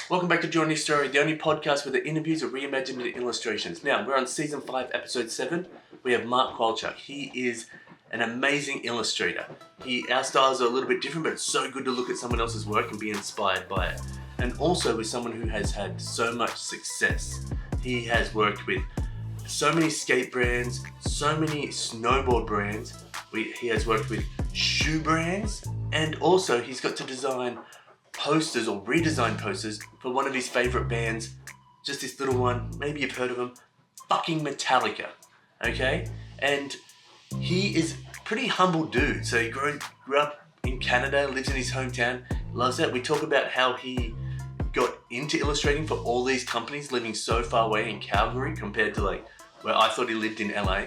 Welcome back to Journey Story, the only podcast where the interviews are reimagined into illustrations. Now, we're on Season 5, Episode 7. We have Mark Kowalchuk. He is an amazing illustrator. Our styles are a little bit different, but it's so good to look at someone else's work and be inspired by it. And also with someone who has had so much success. He has worked with so many skate brands, so many snowboard brands. He has worked with shoe brands, and also he's got to design posters or redesign posters for one of his favorite bands. Just this little one, maybe you've heard of him, fucking Metallica, okay? And he is a pretty humble dude. So he grew up in Canada, lives in his hometown, loves that. We talk about how he got into illustrating for all these companies living so far away in Calgary compared to like where I thought he lived in LA.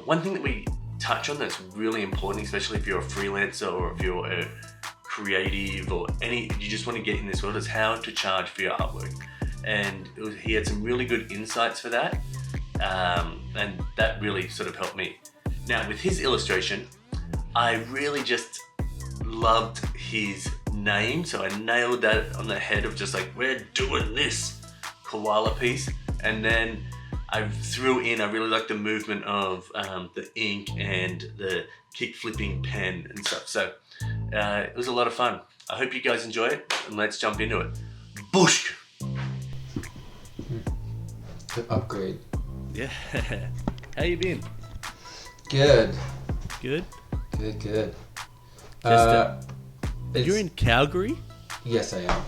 One thing that we touch on that's really important, especially if you're a freelancer or if you're a creative or you just want to get in this world, is how to charge for your artwork. And he had some really good insights for that, and that really sort of helped me. Now with his illustration, I really just loved his name, so I nailed that on the head of just like, we're doing this koala piece. And then I really like the movement of the ink and the kick flipping pen and stuff. So it was a lot of fun. I hope you guys enjoy it, and let's jump into it. Boosh! The upgrade. Yeah. How you been? Good. Good? Good. You're in Calgary? Yes, I am.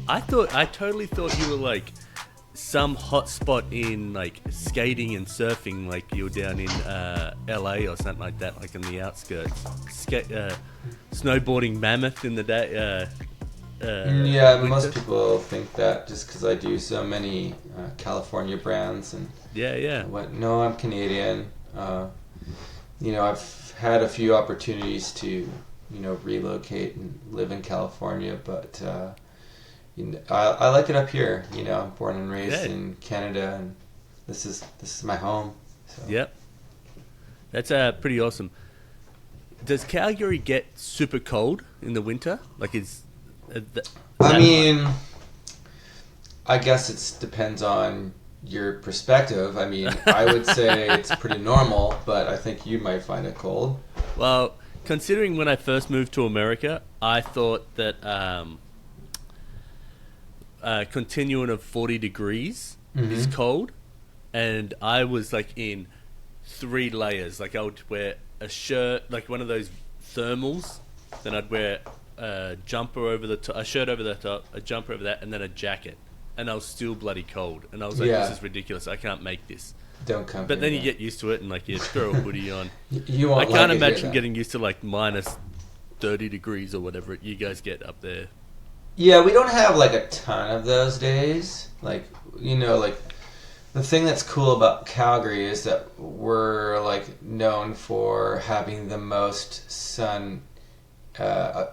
I totally thought you were like some hot spot in like skating and surfing, like you were down in LA or something like that, like in the outskirts. Snowboarding Mammoth in the day. Most people think that just because I do so many California brands and No, I'm Canadian. I've had a few opportunities to relocate and live in California, but I like it up here. I'm born and raised in Canada, and this is my home. So. Yep, that's pretty awesome. Does Calgary get super cold in the winter? Like, I guess it depends on your perspective. I would say it's pretty normal, but I think you might find it cold. Well, considering when I first moved to America, I thought that continuum of 40 degrees is cold, and I was like in 3 layers. Like I would wear a shirt, like one of those thermals, then I'd wear a jumper over the top, a shirt over the top, a jumper over that, and then a jacket, and I was still bloody cold, and I was like, this is ridiculous, I can't make this. Don't come. But then you get used to it, and like you throw a hoodie on. You won't. I can't imagine getting used to like minus 30 degrees or whatever you guys get up there. Yeah, we don't have like a ton of those days. The thing that's cool about Calgary is that we're like known for having the most sun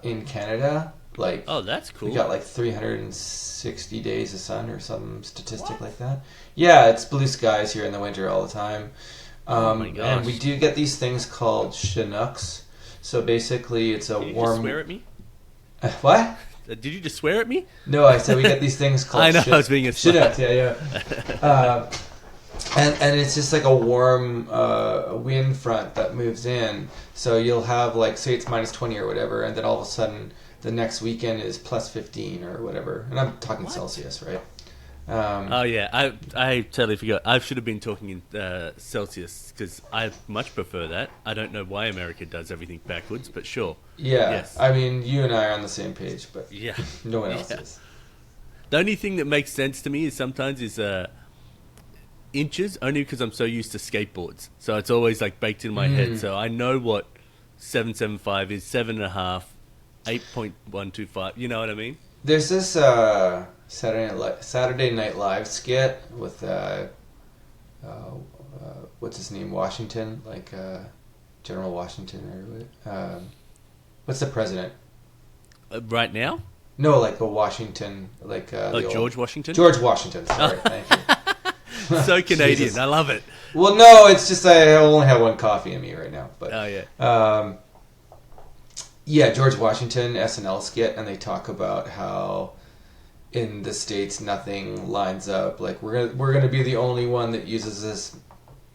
in Canada. Like, oh, that's cool. We got like 360 days of sun or some statistic like that. Yeah, it's blue skies here in the winter all the time. Oh my gosh. And we do get these things called Chinooks. So basically, it's a Did you warm. Just swear at me? What? Did you just swear at me? No, I said we get these things called. I know, I was being a Chinooks. Yeah. And it's just like a warm wind front that moves in. So you'll have like, say it's minus 20 or whatever, and then all of a sudden the next weekend is plus 15 or whatever. And I'm talking Celsius, right? Oh yeah, I totally forgot. I should have been talking in Celsius, because I much prefer that. I don't know why America does everything backwards, but sure. Yeah, yes. You and I are on the same page, but no one else is. The only thing that makes sense to me is sometimes inches, only because I'm so used to skateboards. So it's always like baked in my head. So I know what 775 is, 7.5, 8.125. You know what I mean? There's this Saturday Night Live skit with what's his name, Washington, like General Washington, or what's the president? Right now? No, like a Washington, like George Washington. George Washington. Sorry, thank you. So Canadian, I love it. Well, no, it's just I only have one coffee in me right now. But yeah, George Washington SNL skit, and they talk about how in the States, nothing lines up. Like we're gonna be the only one that uses this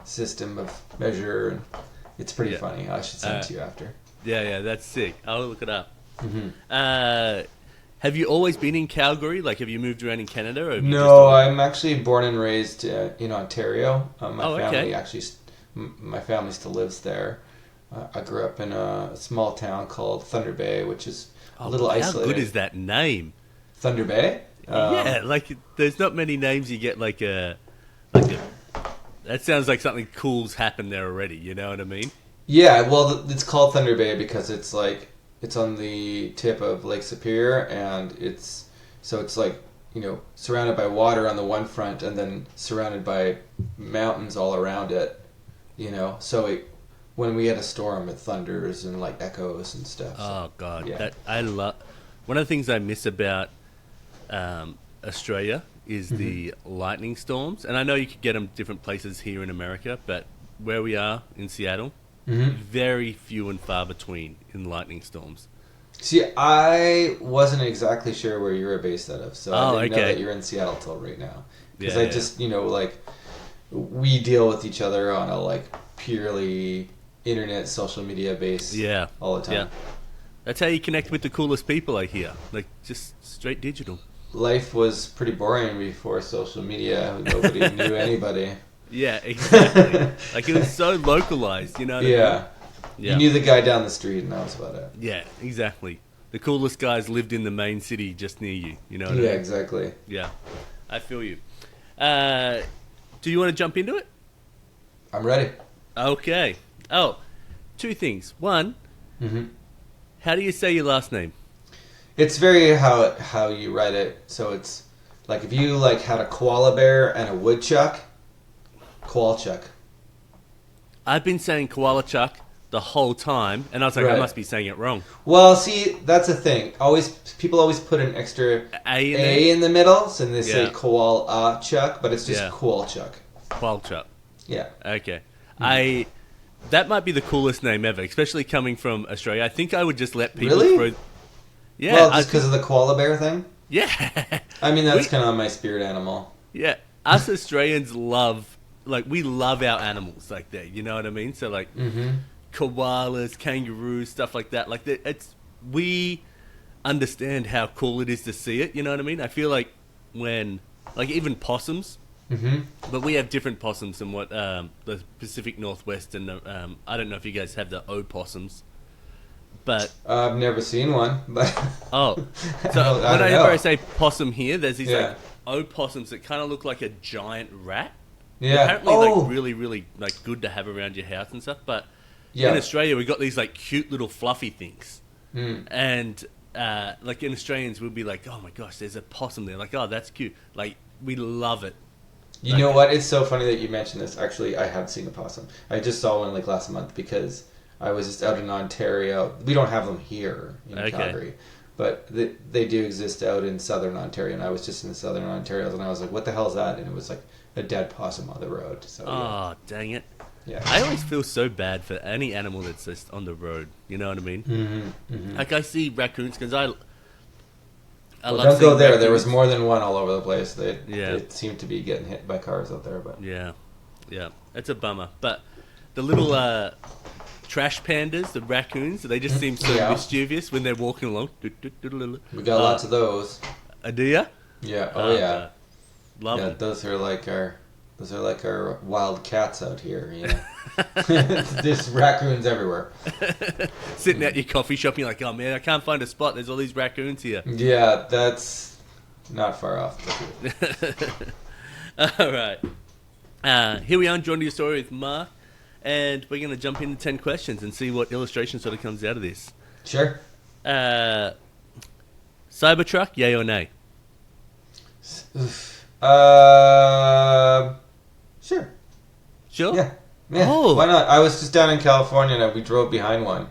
system of measure, and it's pretty funny. I should send it to you after. Yeah, that's sick. I'll look it up. Mm-hmm. Have you always been in Calgary? Like, have you moved around in Canada? Or No, I'm actually born and raised in Ontario. My family still lives there. I grew up in a small town called Thunder Bay, which is a little isolated. How good is that name? Thunder Bay? Yeah, like there's not many names you get like a. That sounds like something cool's happened there already. You know what I mean? Yeah, well, it's called Thunder Bay because it's on the tip of Lake Superior, and it's like, surrounded by water on the one front, and then surrounded by mountains all around it. So when we had a storm, it thunders and like echoes and stuff. Oh God, yeah. I love. One of the things I miss about Australia is the lightning storms, and I know you could get them different places here in America, but where we are in Seattle, very few and far between in lightning storms. See, I wasn't exactly sure where you were based out of, so I didn't know that you're in Seattle till right now. Because just, we deal with each other on a purely internet, social media base all the time. Yeah. That's how you connect with the coolest people, I hear. Just straight digital. Life was pretty boring before social media. Nobody knew anybody. Yeah, exactly. It was so localized, you know what I mean? Yeah. You knew the guy down the street, and that was about it. Yeah, exactly. The coolest guys lived in the main city just near you, you know what I mean? Yeah, exactly. Yeah, I feel you. Do you want to jump into it? I'm ready. Okay. Oh, two things. One, how do you say your last name? It's very how you write it. So it's like if you had a koala bear and a woodchuck, Kowalchuk. I've been saying Kowalchuk the whole time, and I was like, I must be saying it wrong. Well, see, that's the thing. People always put an extra A in the middle, so they say Kowalchuk, but it's just Kowalchuk. Kowalchuk. Yeah. Okay. That might be the coolest name ever, especially coming from Australia. I think I would just let people throw. Yeah. Well, just because of the koala bear thing? Yeah. I mean, that's kind of my spirit animal. Yeah. Us Australians we love our animals like that. You know what I mean? So koalas, kangaroos, stuff like that. We understand how cool it is to see it. You know what I mean? I feel like when even possums. But we have different possums than what the Pacific Northwest and I don't know if you guys have the opossums. But I've never seen one. But whenever I say possum here, there's these opossums that kind of look like a giant rat. Yeah. Apparently, really, really good to have around your house and stuff. But in Australia, we got these cute little fluffy things, and in Australians, we'll be like, oh my gosh, there's a possum there. Oh, that's cute. We love it. You know what? It's so funny that you mentioned this. Actually, I have seen a possum. I just saw one last month because I was just out in Ontario. We don't have them here in Calgary, but they do exist out in southern Ontario. And I was just in southern Ontario, and I was like, "What the hell is that?" And it was a dead possum on the road. So, dang it! Yeah, I always feel so bad for any animal that's just on the road. You know what I mean? I see raccoons because I don't go there. Raccoons. There was more than one all over the place. They seemed to be getting hit by cars out there, but yeah, it's a bummer. But the little trash pandas, the raccoons, they just seem so mischievous when they're walking along. We got lots of those. Do ya? Yeah. Oh yeah. Love them. Those are like our wild cats out here. You know? There's raccoons everywhere. Sitting at your coffee shop, you're like, oh man, I can't find a spot. There's all these raccoons here. Yeah, that's not far off. All right. Here we are, joining your story with Mark, and we're going to jump into 10 questions and see what illustration sort of comes out of this. Sure. Cybertruck, yay or nay? Sure. Sure? Yeah. Why not? I was just down in California and we drove behind one.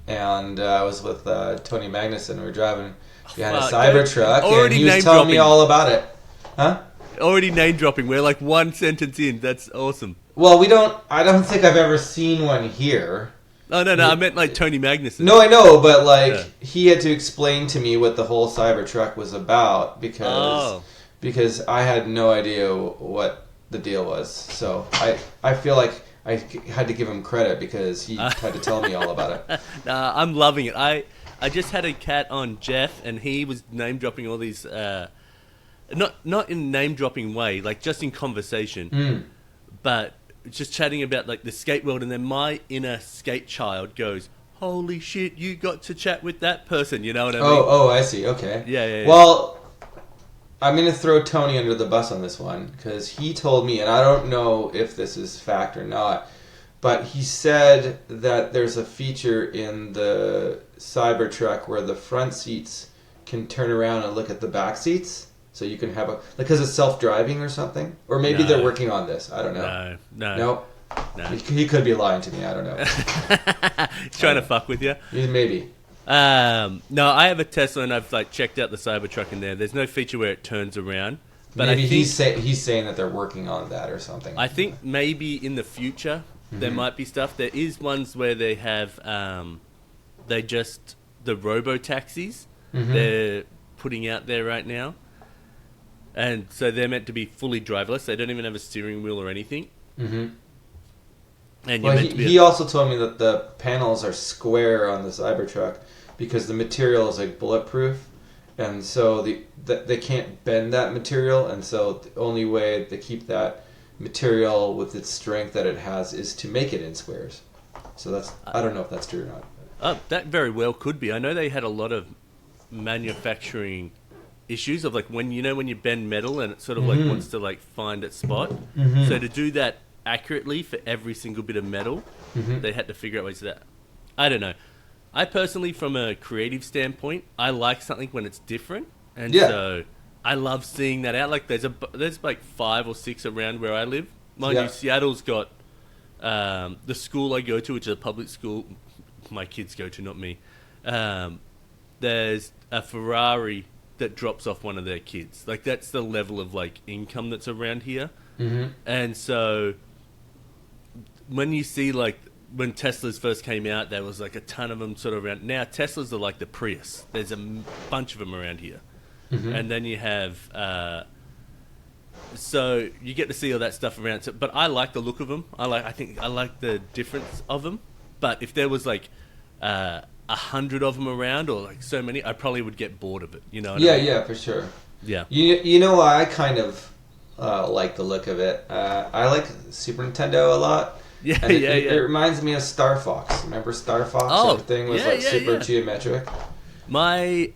And I was with Tony Magnuson. We were driving behind a Cybertruck and he was telling me all about it. Huh? Already name dropping. We're one sentence in. That's awesome. Well, I don't think I've ever seen one here. Oh, no, I meant like Tony Magnuson. No, I know, but like he had to explain to me what the whole Cybertruck was about because I had no idea what the deal was. So I feel like I had to give him credit because he had to tell me all about it. I'm loving it. I just had a cat on Jeff, and he was name dropping all these, not in name dropping way, like just in conversation, but just chatting about like the skate world, and then my inner skate child goes, "Holy shit, you got to chat with that person," you know what I mean? Oh, I see. Okay. Yeah. Well, I'm going to throw Tony under the bus on this one because he told me, and I don't know if this is fact or not, but he said that there's a feature in the Cybertruck where the front seats can turn around and look at the back seats. So you can have because it's self-driving or something? Or maybe they're working on this. I don't know. No. He could be lying to me. I don't know. He's trying to fuck with you? Maybe. No, I have a Tesla, and I've like checked out the Cybertruck in there. There's no feature where it turns around. But maybe he's saying that they're working on that or something. I think maybe in the future there might be stuff. There is ones where they have the robo-taxis they're putting out there right now. And so they're meant to be fully driverless. They don't even have a steering wheel or anything. Mm-hmm. And he also told me that the panels are square on the Cybertruck because the material is like bulletproof, and so they can't bend that material, and so the only way to keep that material with its strength that it has is to make it in squares. So I don't know if that's true or not. That very well could be. I know they had a lot of manufacturing issues of like when you bend metal and it sort of like wants to like find its spot. So to do that accurately for every single bit of metal, they had to figure out ways to that. I don't know. I personally, from a creative standpoint, I like something when it's different, and so I love seeing that out. Like there's like 5 or 6 around where I live. Mind you, Seattle's got the school I go to, which is a public school. My kids go to, not me. There's a Ferrari that drops off one of their kids. Like that's the level of like income that's around here. And so when you see like when Teslas first came out, there was like a ton of them sort of around. Now Teslas are like the Prius. There's a bunch of them around here. And then you have so you get to see all that stuff around. So, but I like the look of them. I like the difference of them. But if there was like 100 of them around, or like so many, I probably would get bored of it. You know? Yeah, for sure. Yeah. You know why I kind of like the look of it? I like Super Nintendo a lot. It reminds me of Star Fox. Remember Star Fox? Oh, everything was super geometric.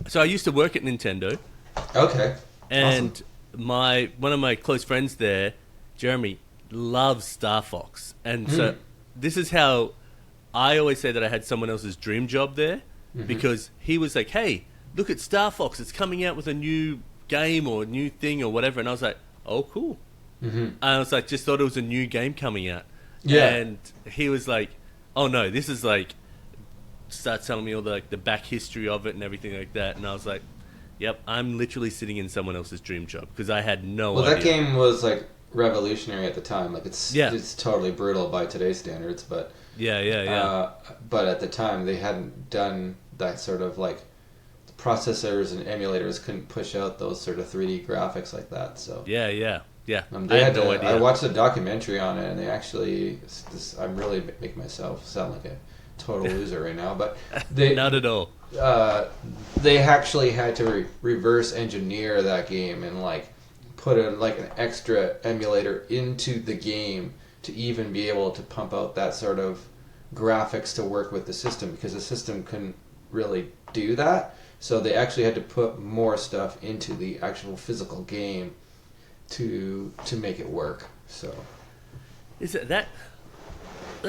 So I used to work at Nintendo. Okay. And awesome. One of my close friends there, Jeremy, loves Star Fox, and so this is how I always say that I had someone else's dream job there, because he was like, "Hey, look at Star Fox! It's coming out with a new game or a new thing or whatever," and I was like, "Oh, cool." And I was like, just thought it was a new game coming out. Yeah. And he was like, "Oh no, this is like," start telling me all the back history of it and everything like that, and I was like, "Yep, I'm literally sitting in someone else's dream job," because I had no idea. Well, that game was like revolutionary at the time. Like it's totally brutal by today's standards, but but at the time they hadn't done that sort of like processors and emulators couldn't push out those sort of 3D graphics like that. So yeah. I had no idea. I watched a documentary on it, and they actually. I'm really making myself sound like a total loser right now, but they not at all. They actually had to reverse engineer that game and like put an extra emulator into the game to even be able to pump out that sort of graphics to work with the system, because the system couldn't really do that. So they actually had to put more stuff into the actual physical game to make it work. So is it that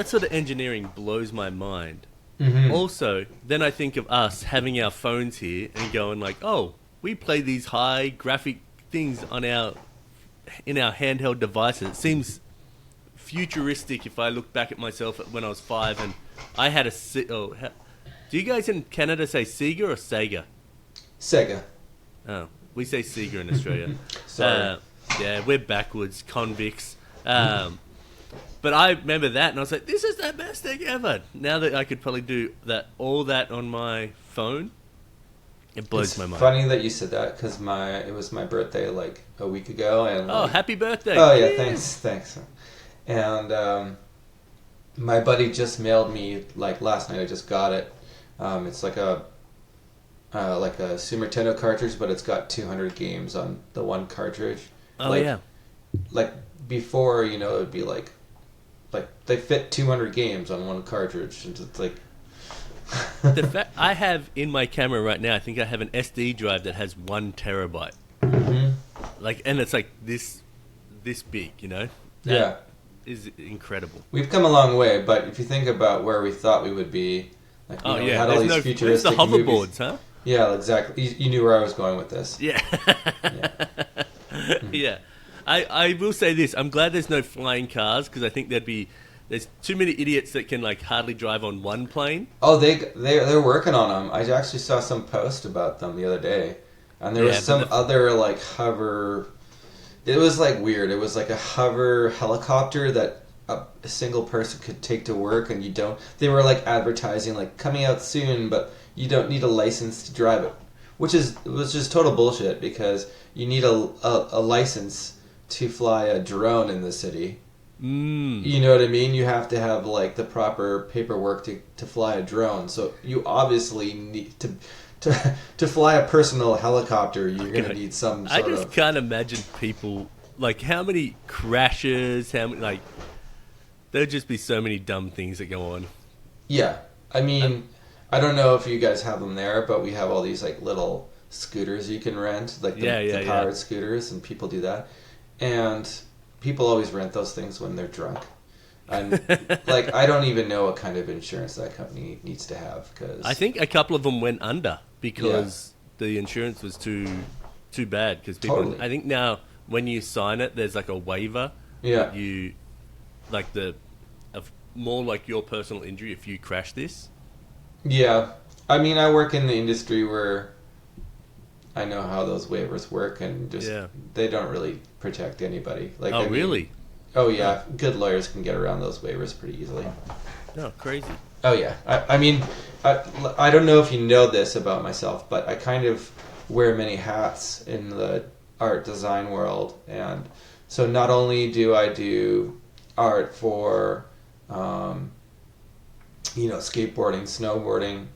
sort of engineering blows my mind. Also, then I think of us having our phones here and going like, "Oh, we play these high graphic things in our handheld devices." It seems futuristic if I look back at myself when I was 5 and I had a do you guys in Canada say Sega or Sega? Sega. Oh, we say Sega in Australia. Sorry. Yeah, we're backwards convicts. But I remember that, and I was like, "This is the best thing ever." Now that I could probably do all that on my phone, it blows my mind. It's funny that you said that because it was my birthday like a week ago, and happy birthday! Oh yeah, thanks. And my buddy just mailed me like last night. I just got it. It's like a Super Nintendo cartridge, but it's got 200 games on the one cartridge. Oh yeah. Like before, it would be like they fit 200 games on one cartridge, and it's like. The fact I have in my camera right now, I think I have an SD drive that has 1 terabyte. Mm-hmm. And it's like this big, Yeah. That is incredible. We've come a long way, but if you think about where we thought we would be, we had all these futuristic it's the hoverboards, movies. huh? Yeah, exactly. You knew where I was going with this. Yeah. Yeah. I will say this. I'm glad there's no flying cars because I think there's too many idiots that can hardly drive on one plane. Oh, they're working on them. I actually saw some post about them the other day, and there was some other hover. It was weird. It was a hover helicopter that a single person could take to work, and you don't. They were advertising coming out soon, but you don't need a license to drive it, which was just total bullshit because you need a license to fly a drone in the city. You know what I mean? You have to have the proper paperwork to fly a drone. So you obviously need to fly a personal helicopter. You're going to need some sort of... I just can't imagine people how many crashes, how many there'd just be so many dumb things that go on. Yeah, I mean, I don't know if you guys have them there, but we have all these little scooters you can rent, the powered scooters, and people do that, and people always rent those things when they're drunk. And I don't even know what kind of insurance that company needs to have because I think a couple of them went under because the insurance was too bad because people. Totally. I think now when you sign it, there's a waiver. Yeah. You more your personal injury if you crash this. Yeah, I mean, I work in the industry where I know how those waivers work, and they don't really protect anybody. Really? Oh yeah, good lawyers can get around those waivers pretty easily. Oh, crazy. Oh yeah, I mean, I don't know if you know this about myself, but I kind of wear many hats in the art design world, and so not only do I do art for, skateboarding, snowboarding,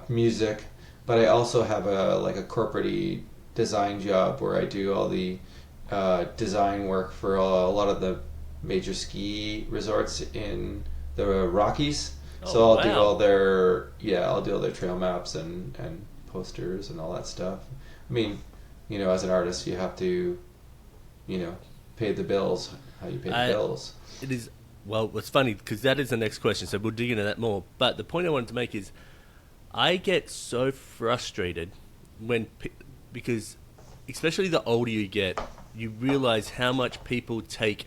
music, but I also have a corporate-y design job where I do all the design work for a lot of the major ski resorts in the Rockies. So I'll do all their trail maps and posters and all that stuff. I mean, as an artist, you have to, pay the bills. How you pay the bills? It is. Well, it's funny because that is the next question, so we'll dig into that more. But the point I wanted to make is, I get so frustrated because, especially the older you get, you realize how much people take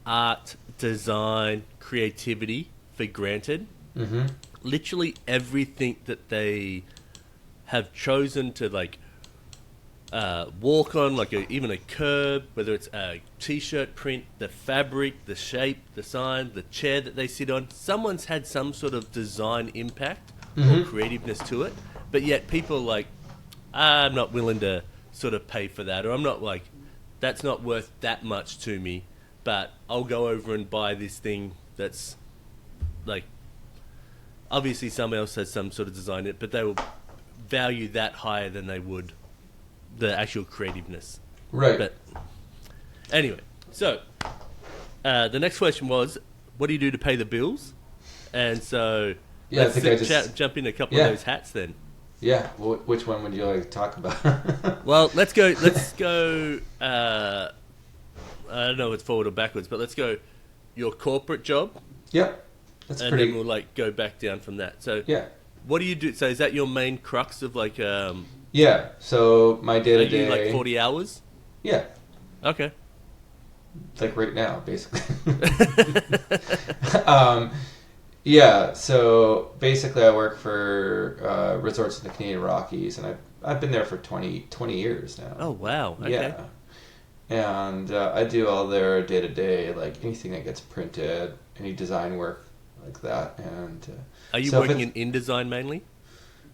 art, design, creativity for granted. Mm-hmm. Literally everything that they have chosen to walk on, even a curb, whether it's a t-shirt print, the fabric, the shape, the sign, the chair that they sit on, someone's had some sort of design impact or creativeness to it, but yet people are I'm not willing to sort of pay for that, or I'm not that's not worth that much to me, but I'll go over and buy this thing that's obviously someone else has some sort of design in it, but they will value that higher than they would the actual creativeness. Right. But anyway, so the next question was, what do you do to pay the bills? And so let's jump in a couple of those hats then. Yeah. Well, which one would you like to talk about? Well, let's go. I don't know if it's forward or backwards, but let's go your corporate job. Yep. And then we'll go back down from that. So what do you do? So is that your main crux of Yeah. So my day to day. Are you 40 hours? Yeah. Okay. Right now, basically. Yeah. So basically, I work for resorts in the Canadian Rockies, and I've been there for 20 years now. Oh wow! Okay. Yeah. and I do all their day-to-day, like anything that gets printed, any design work like that. And Are you so working in InDesign mainly?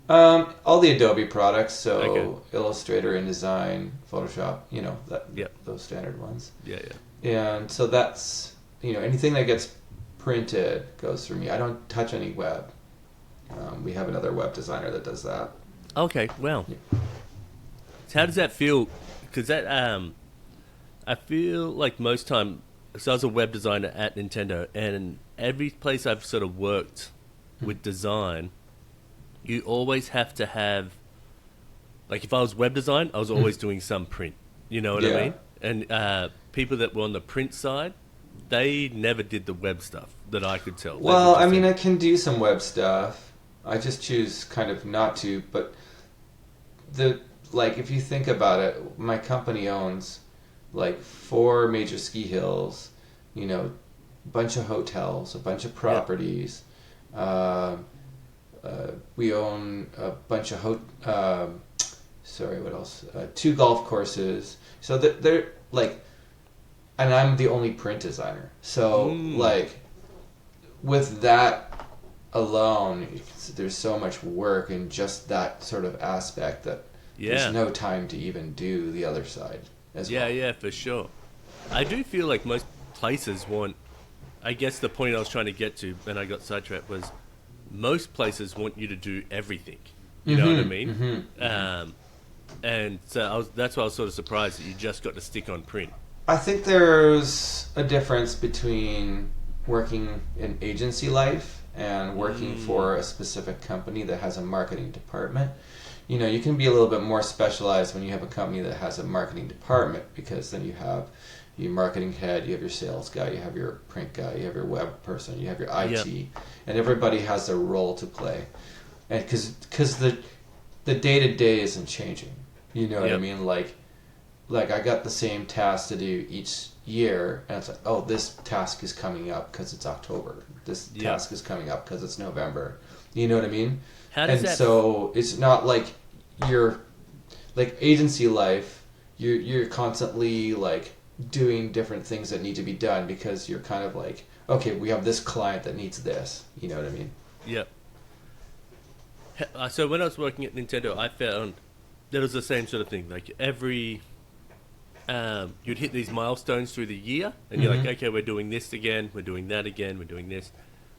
all the Adobe products, so Okay. Illustrator, InDesign, Photoshop, Yep. those standard ones. Yeah, yeah. And so that's, anything that gets printed goes through me. I don't touch any web. We have another web designer that does that. Okay, well. Yeah. So how does that feel? Because that, I feel like most time, so I was a web designer at Nintendo, and every place I've sort of worked with design, you always have to have, like if I was web design, I was always doing some print. You know what I mean? And people that were on the print side, they never did the web stuff that I could tell. Well, I mean, I can do some web stuff. I just choose kind of not to, but if you think about it, my company owns like 4 major ski hills, a bunch of hotels, a bunch of properties. We own a bunch of what else? 2 golf courses. So they're like, and I'm the only print designer. So with that alone, there's so much work in just that sort of aspect that there's no time to even do the other side as well. Yeah, for sure. I do feel like most places want, I guess the point I was trying to get to, and I got sidetracked, was most places want you to do everything. You know what I mean? Mm-hmm. And so that's why I was sort of surprised that you just got to stick on print. I think there's a difference between working in agency life and working for a specific company that has a marketing department. You can be a little bit more specialized when you have a company that has a marketing department, because then you have your marketing head, you have your sales guy, you have your print guy, you have your web person, you have your IT, and everybody has their role to play. And because the day-to-day isn't changing. You know what I mean? Like I got the same task to do each year, and it's like, oh, this task is coming up because it's October. This task is coming up because it's November. You know what I mean? So it's not like you're like agency life. You're constantly like doing different things that need to be done because you're kind of like, okay, we have this client that needs this. You know what I mean? Yep. So when I was working at Nintendo, I found that it was the same sort of thing. Like every, you'd hit these milestones through the year, and you're like, okay, we're doing this again, we're doing that again, we're doing this.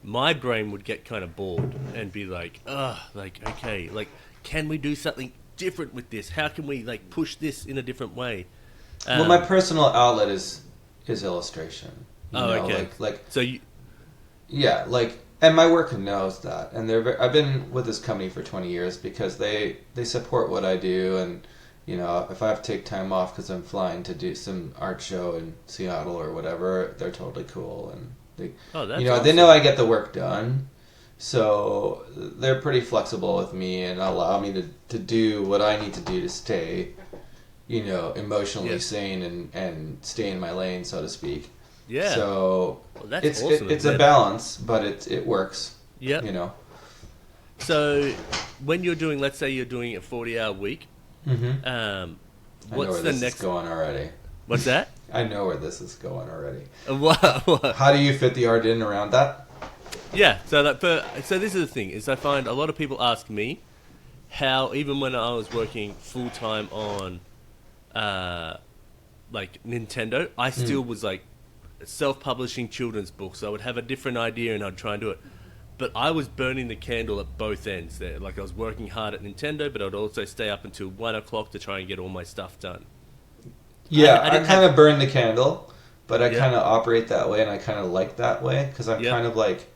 My brain would get kind of bored and be like, okay, like, can we do something different with this? How can we like push this in a different way? Well, my personal outlet is illustration. Okay. So you, and my work knows that, and I've been with this company for 20 years because they support what I do, and if I have to take time off because I'm flying to do some art show in Seattle or whatever, they're totally cool, and they awesome. They know I get the work done, so they're pretty flexible with me and allow me to do what I need to do to stay emotionally sane and stay in my lane, so to speak. Yeah. So that's awesome. It's a balance, but it works. Yeah. So when you're doing, let's say you're doing a 40-hour week, what's the next? Is going already. What's that? I know where this is going already. What? How do you fit the art in around that? Yeah. So so this is the thing: is I find a lot of people ask me how, even when I was working full time on, like Nintendo, I still was like self-publishing children's books. So I would have a different idea and I'd try and do it. But I was burning the candle at both ends there. Like I was working hard at Nintendo, but I'd also stay up until 1 o'clock to try and get all my stuff done. Yeah, I kind of burn the candle, but I kind of operate that way, and I kind of like that way because I'm kind of like,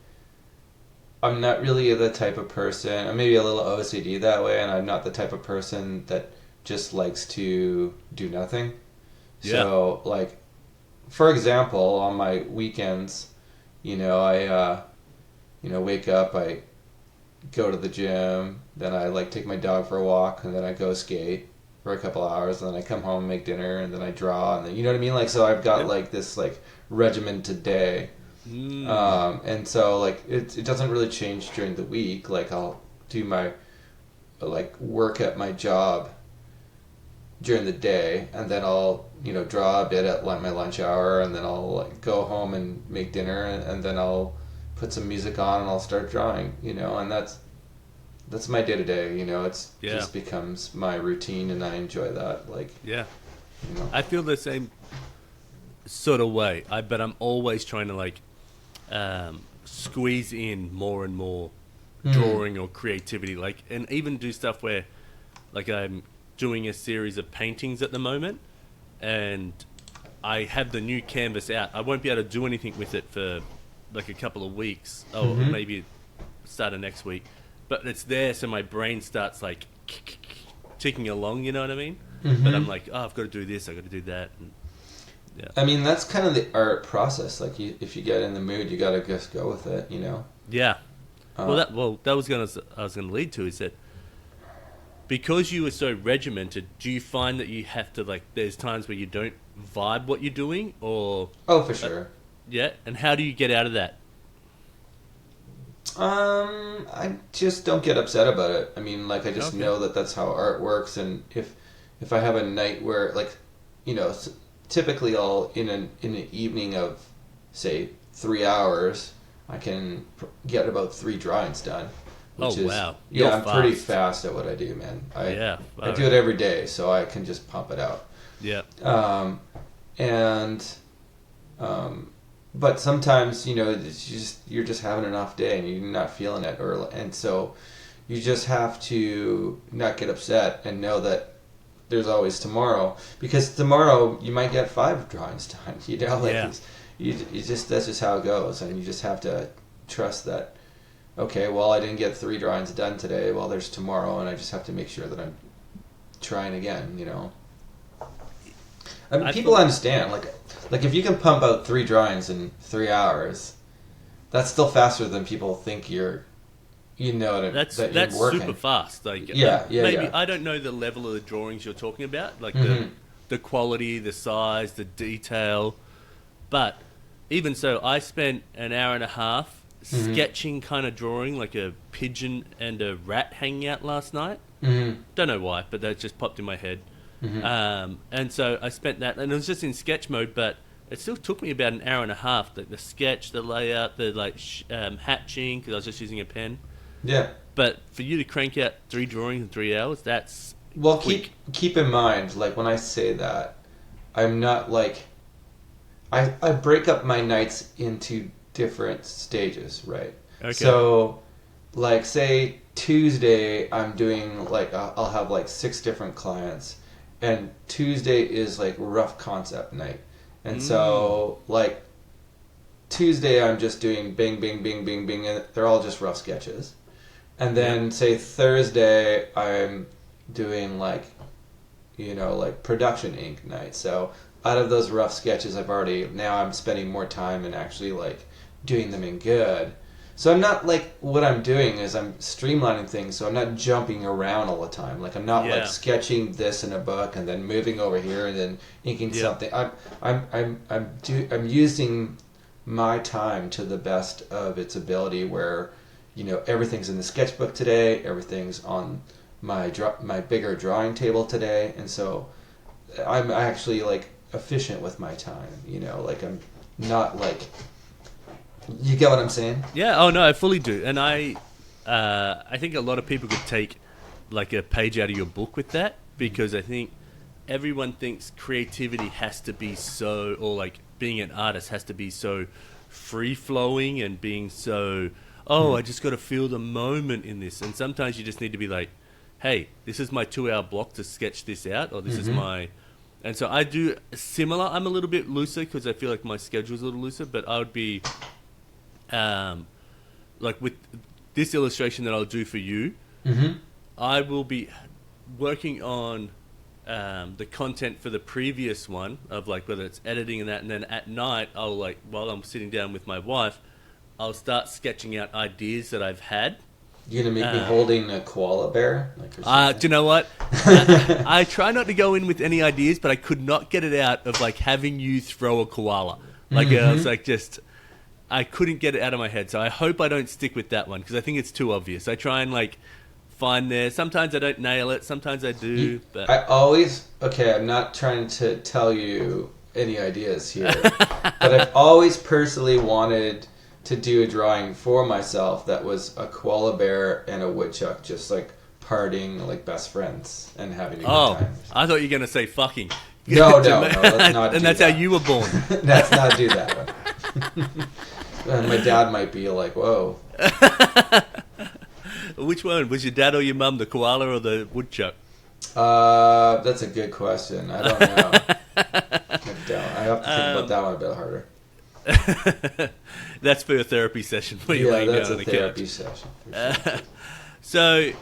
I'm not really the type of person. I'm maybe a little OCD that way, and I'm not the type of person that just likes to do nothing. Yeah. So, like, for example, on my weekends, I wake up, I go to the gym, then I like take my dog for a walk, and then I go skate for a couple hours, and then I come home and make dinner, and then I draw, and then you know what I mean? Like, so I've got like this like regimented day. And so like it doesn't really change during the week. Like I'll do my like work at my job during the day, and then I'll draw a bit at my lunch hour, and then I'll like go home and make dinner, and then I'll put some music on and I'll start drawing, and that's my day to day, it's just becomes my routine, and I enjoy that. Like, I feel the same sort of way. But I'm always trying to like squeeze in more and more drawing or creativity, like, and even do stuff where like I'm doing a series of paintings at the moment, and I have the new canvas out. I won't be able to do anything with it for like a couple of weeks, or maybe start of next week, but it's there, so my brain starts like ticking along, you know what I mean? But I'm like, I've got to do this, I've got to do that, and I mean, that's kind of the art process. Like, if you get in the mood, you got to just go with it, Yeah. That was I was gonna lead to is that because you were so regimented, do you find that you have to, like, there's times where you don't vibe what you're doing, or? Oh, for sure. Yeah, and how do you get out of that? I just don't get upset about it. I mean, like, I just know that that's how art works, and if I have a night where, like, typically I'll in an evening of, say, 3 hours, I can get about 3 drawings done. Wow. Yeah, I'm pretty fast at what I do, man. I do it every day, so I can just pump it out. Yeah. But sometimes, you're just having an off day and you're not feeling it, and so you just have to not get upset and know that there's always tomorrow, because tomorrow you might get 5 drawings done. That's just how it goes, and you just have to trust that. Okay, well, I didn't get 3 drawings done today. Well, there's tomorrow, and I just have to make sure that I'm trying again. I mean, people understand. Like if you can pump out 3 drawings in 3 hours, that's still faster than people think you're. That's working. Super fast. Like, maybe I don't know the level of the drawings you're talking about, like the quality, the size, the detail, but even so, I spent an hour and a half sketching, kind of drawing like a pigeon and a rat hanging out last night. Don't know why, but that just popped in my head. And so I spent that, and it was just in sketch mode, but it still took me about an hour and a half. The sketch, the layout, the hatching, because I was just using a pen. Yeah. But for you to crank out 3 drawings in 3 hours, that's quick. Keep in mind, like, when I say that, I'm not like I break up my nights into different stages, right? Okay. So, like, say Tuesday, I'm doing like I'll have like 6 different clients, and Tuesday is like rough concept night, and so like Tuesday I'm just doing bing, bing, bing, bing, bing, and they're all just rough sketches. And then, say, Thursday, I'm doing, like production ink night. So, out of those rough sketches, now I'm spending more time and actually, like, doing them in good. So, I'm not, like, what I'm doing is I'm streamlining things, so I'm not jumping around all the time. Like, I'm not, like, sketching this in a book and then moving over here and then inking something. I'm using my time to the best of its ability, where everything's in the sketchbook today, everything's on my bigger drawing table today, and so I'm actually like efficient with my time. Like, I'm not like, you get what I'm saying? Yeah. Oh no, I fully do, and I think a lot of people could take like a page out of your book with that, because I think everyone thinks creativity has to be so, or like being an artist has to be so free flowing and being so. I just got to feel the moment in this. And sometimes you just need to be like, hey, this is my 2-hour block to sketch this out, or this is my... And so I do similar. I'm a little bit looser because I feel like my schedule's a little looser, but I would be... like with this illustration that I'll do for you, I will be working on the content for the previous one, of like whether it's editing and that, and then at night, I'll like, while I'm sitting down with my wife, I'll start sketching out ideas that I've had. You're going to make me holding a koala bear? Do you know what? I try not to go in with any ideas, but I could not get it out of like having you throw a koala. Like, I was like, I couldn't get it out of my head. So I hope I don't stick with that one, because I think it's too obvious. I try and like find there. Sometimes I don't nail it. Sometimes I do. But I'm not trying to tell you any ideas here, but I've always personally wanted to do a drawing for myself that was a koala bear and a woodchuck just like partying like best friends and having a good time. I thought you were going to say fucking. No, let's not. And that's how you were born. Let's not do that one. My dad might be like, whoa. Which one? Was your dad or your mum, the koala or the woodchuck? That's a good question. I don't know. I have to think about that one a bit harder. That's for a therapy session. That's a therapy session. For sure.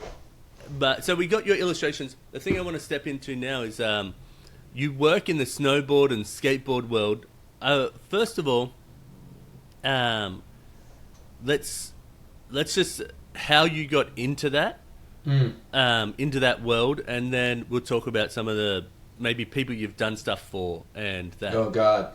So we got your illustrations. The thing I want to step into now is you work in the snowboard and skateboard world. First of all, let's just how you got into that, into that world, and then we'll talk about some of the maybe people you've done stuff for and that. Oh God,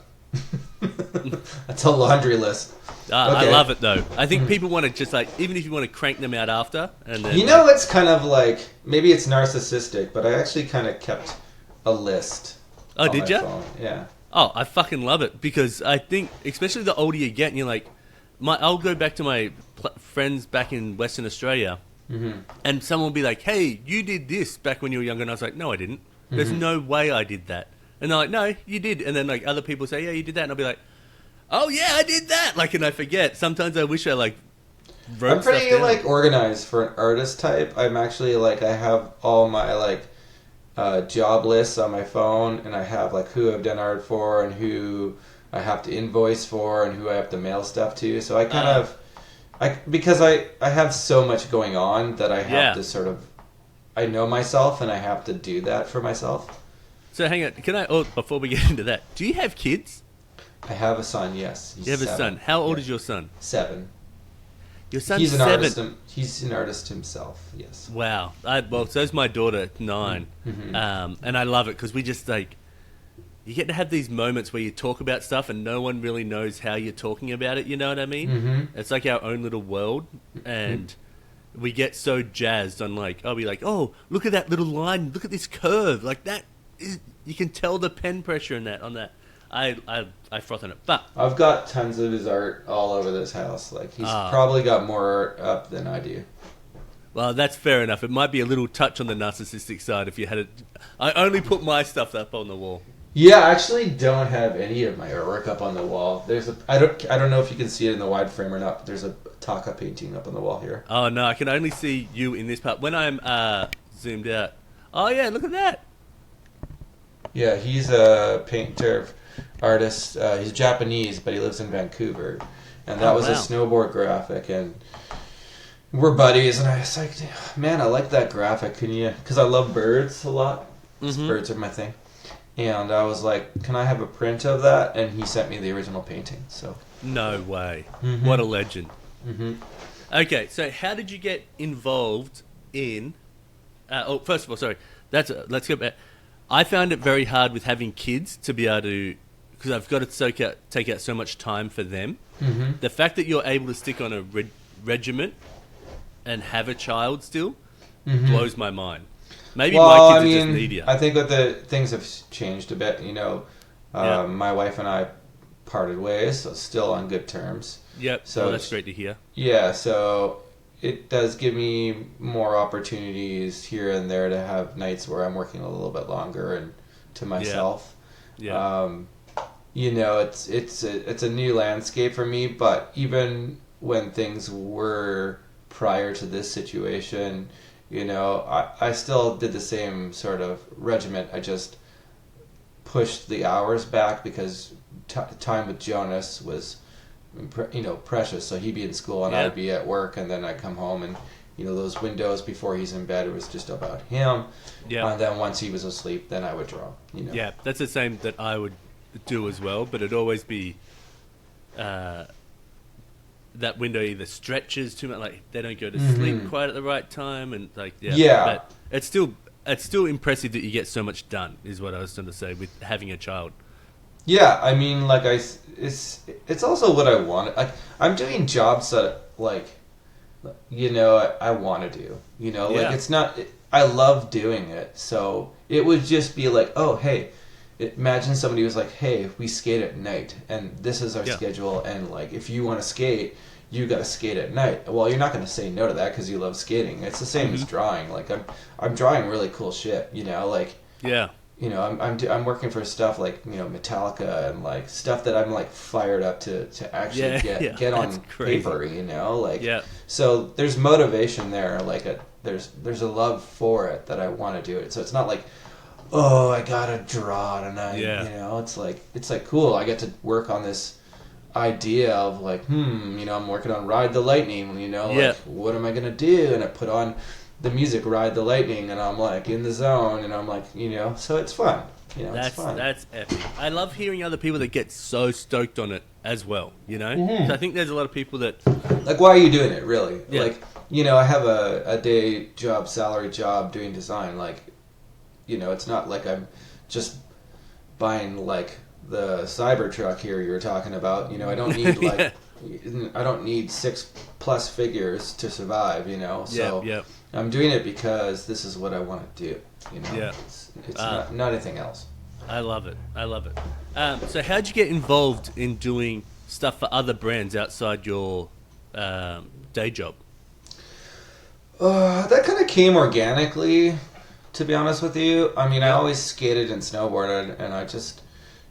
that's a laundry list. Okay. I love it though. I think people want to just like, even if you want to crank them out after, and then it's kind of like maybe it's narcissistic, but I actually kind of kept a list. Oh, did you? Yeah. Oh, I fucking love it because I think, especially the older you get, and you're like, I'll go back to my friends back in Western Australia, and someone will be like, "Hey, you did this back when you were younger," and I was like, "No, I didn't. There's no way I did that." And they're like, "No, you did." And then like other people say, "Yeah, you did that," and I'll be like, "Oh yeah, I did that." Like, and I forget. Sometimes I wish I like wrote. I'm pretty like organized for an artist type. I'm actually like I have all my like job lists on my phone, and I have like who I've done art for and who I have to invoice for and who I have to mail stuff to. So I kind of because I have so much going on that I have to sort of I know myself and I have to do that for myself. So hang on, can I? Oh, before we get into that, do you have kids? I have a son. Yes, you have 7. A son. How old is your son? 7. Your son's he's an 7. Artist. He's an artist himself. Yes. Wow. Well, so's my daughter, 9, and I love it because we just like you get to have these moments where you talk about stuff and no one really knows how you're talking about it. You know what I mean? It's like our own little world, and we get so jazzed on like, oh, we like, oh, look at that little line, look at this curve, like that. You can tell the pen pressure in that on that. I froth on it, but I've got tons of his art all over this house. Like he's probably got more art up than I do. Well, that's fair enough. It might be a little touch on the narcissistic side if you had it. I only put my stuff up on the wall. Yeah, I actually don't have any of my artwork up on the wall. I don't know if you can see it in the wide frame or not, but there's a Taka painting up on the wall here. Oh no, I can only see you in this part. When I'm zoomed out. Oh yeah, look at that. Yeah, he's a painter, artist. He's Japanese, but he lives in Vancouver, and that was a snowboard graphic. And we're buddies, and I was like, man, I like that graphic. Can you? Because I love birds a lot. Birds are my thing. And I was like, can I have a print of that? And he sent me the original painting. So no way. What a legend. Okay, so how did you get involved in? First of all, sorry. Let's go back. I found it very hard with having kids to be able to, because I've got to take out so much time for them. The fact that you're able to stick on a regiment and have a child still blows my mind. Maybe my kids are just needier. I think that the things have changed a bit. You know, my wife and I parted ways, so still on good terms. Yep. So that's great to hear. Yeah. So it does give me more opportunities here and there to have nights where I'm working a little bit longer and to myself. Yeah. You know, it's a new landscape for me. But even when things were prior to this situation, you know, I still did the same sort of regiment. I just pushed the hours back because time with Jonas was, precious. So he'd be in school and I'd be at work, and then I'd come home and, those windows before he's in bed, it was just about him. Yeah. And then once he was asleep, then I would draw. Yeah, that's the same that I would do as well, but it'd always be that window either stretches too much, like they don't go to sleep quite at the right time, and like but it's still impressive that you get so much done, is what I was trying to say with having a child. Yeah, I mean, it's also what I want. I'm doing jobs that I want to do. Like it's not. I love doing it, so it would just be like, oh hey, imagine somebody was like, hey, we skate at night, and this is our schedule, and like if you want to skate, you got to skate at night. Well, you're not going to say no to that because you love skating. It's the same as drawing. Like I'm drawing really cool shit. Like I'm working for stuff like Metallica and like stuff that I'm like fired up to actually get on paper. So there's motivation there. Like there's a love for it that I want to do it. So it's not like, oh, I gotta draw tonight. It's like cool. I get to work on this idea of like, I'm working on Ride the Lightning. Like what am I gonna do? And I put on the music Ride the Lightning, and I'm like in the zone, and I'm like, so it's fun. It's fun. That's epic. I love hearing other people that get so stoked on it as well. So I think there's a lot of people that like, why are you doing it really? Like, I have a day job, salary job doing design. Like, it's not like I'm just buying like the Cybertruck here you were talking about. I don't need like I don't need 6+ figures to survive. So I'm doing it because this is what I want to do. It's not anything else. I love it. So how'd you get involved in doing stuff for other brands outside your day job? That kind of came organically, to be honest with you. I mean, I always skated and snowboarded, and I just,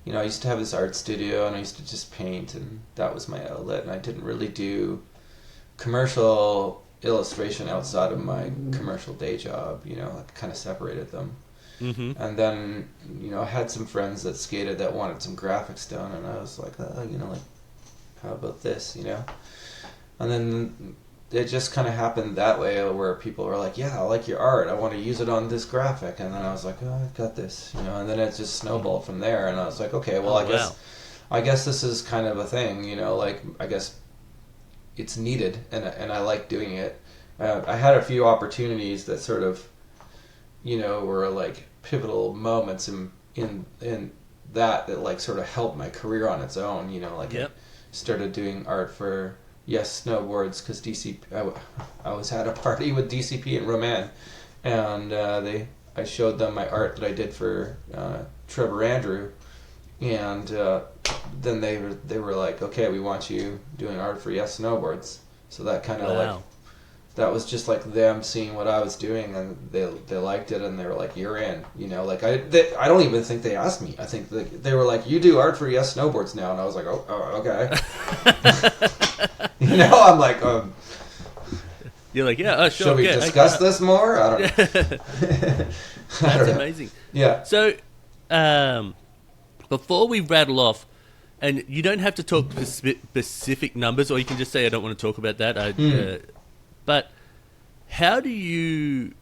I used to have this art studio, and I used to just paint, and that was my outlet, and I didn't really do commercial illustration outside of my commercial day job. I kind of separated them. And then, I had some friends that skated that wanted some graphics done, and I was like, like, how about this, And then it just kind of happened that way, where people were like, yeah, I like your art, I want to use it on this graphic. And then I was like, oh, I've got this, and then it just snowballed from there. And I was like, okay, well, I guess this is kind of a thing, like, I guess it's needed, and I like doing it. I had a few opportunities that sort of, were like pivotal moments in that like sort of helped my career on its own. I started doing art for Snowboards, because DCP. I was at a party with DCP and Roman, and I showed them my art that I did for Trevor Andrew, and then they were like, okay, we want you doing art for Snowboards. So that kind of like, that was just like them seeing what I was doing, and they liked it, and they were like, you're in. Like I don't even think they asked me. I think they were like, you do art for Snowboards now, and I was like, oh okay. I'm like, you're like, yeah, sure. Should we discuss this more? I don't know. That's amazing. Yeah. So, before we rattle off, and you don't have to talk specific numbers, or you can just say, I don't want to talk about that. But how do you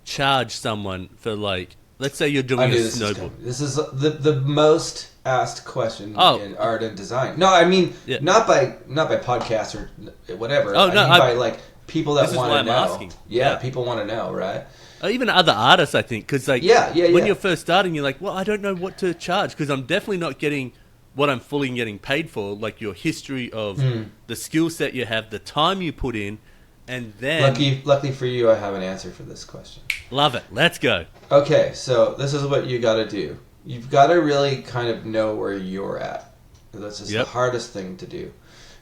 charge someone for, like, let's say you're doing a snowboard? This is the most asked question in art and design. No, I mean not by podcasts or whatever. Oh, no, I mean by like people that want to know. Asking. Yeah, people want to know, right? Or even other artists, I think, because like when you're first starting, you're like, well, I don't know what to charge, because I'm definitely not getting what I'm fully getting paid for, like your history of the skill set you have, the time you put in, and then... Luckily for you, I have an answer for this question. Love it. Let's go. Okay, so this is what you got to do. You've got to really kind of know where you're at. That's just the hardest thing to do.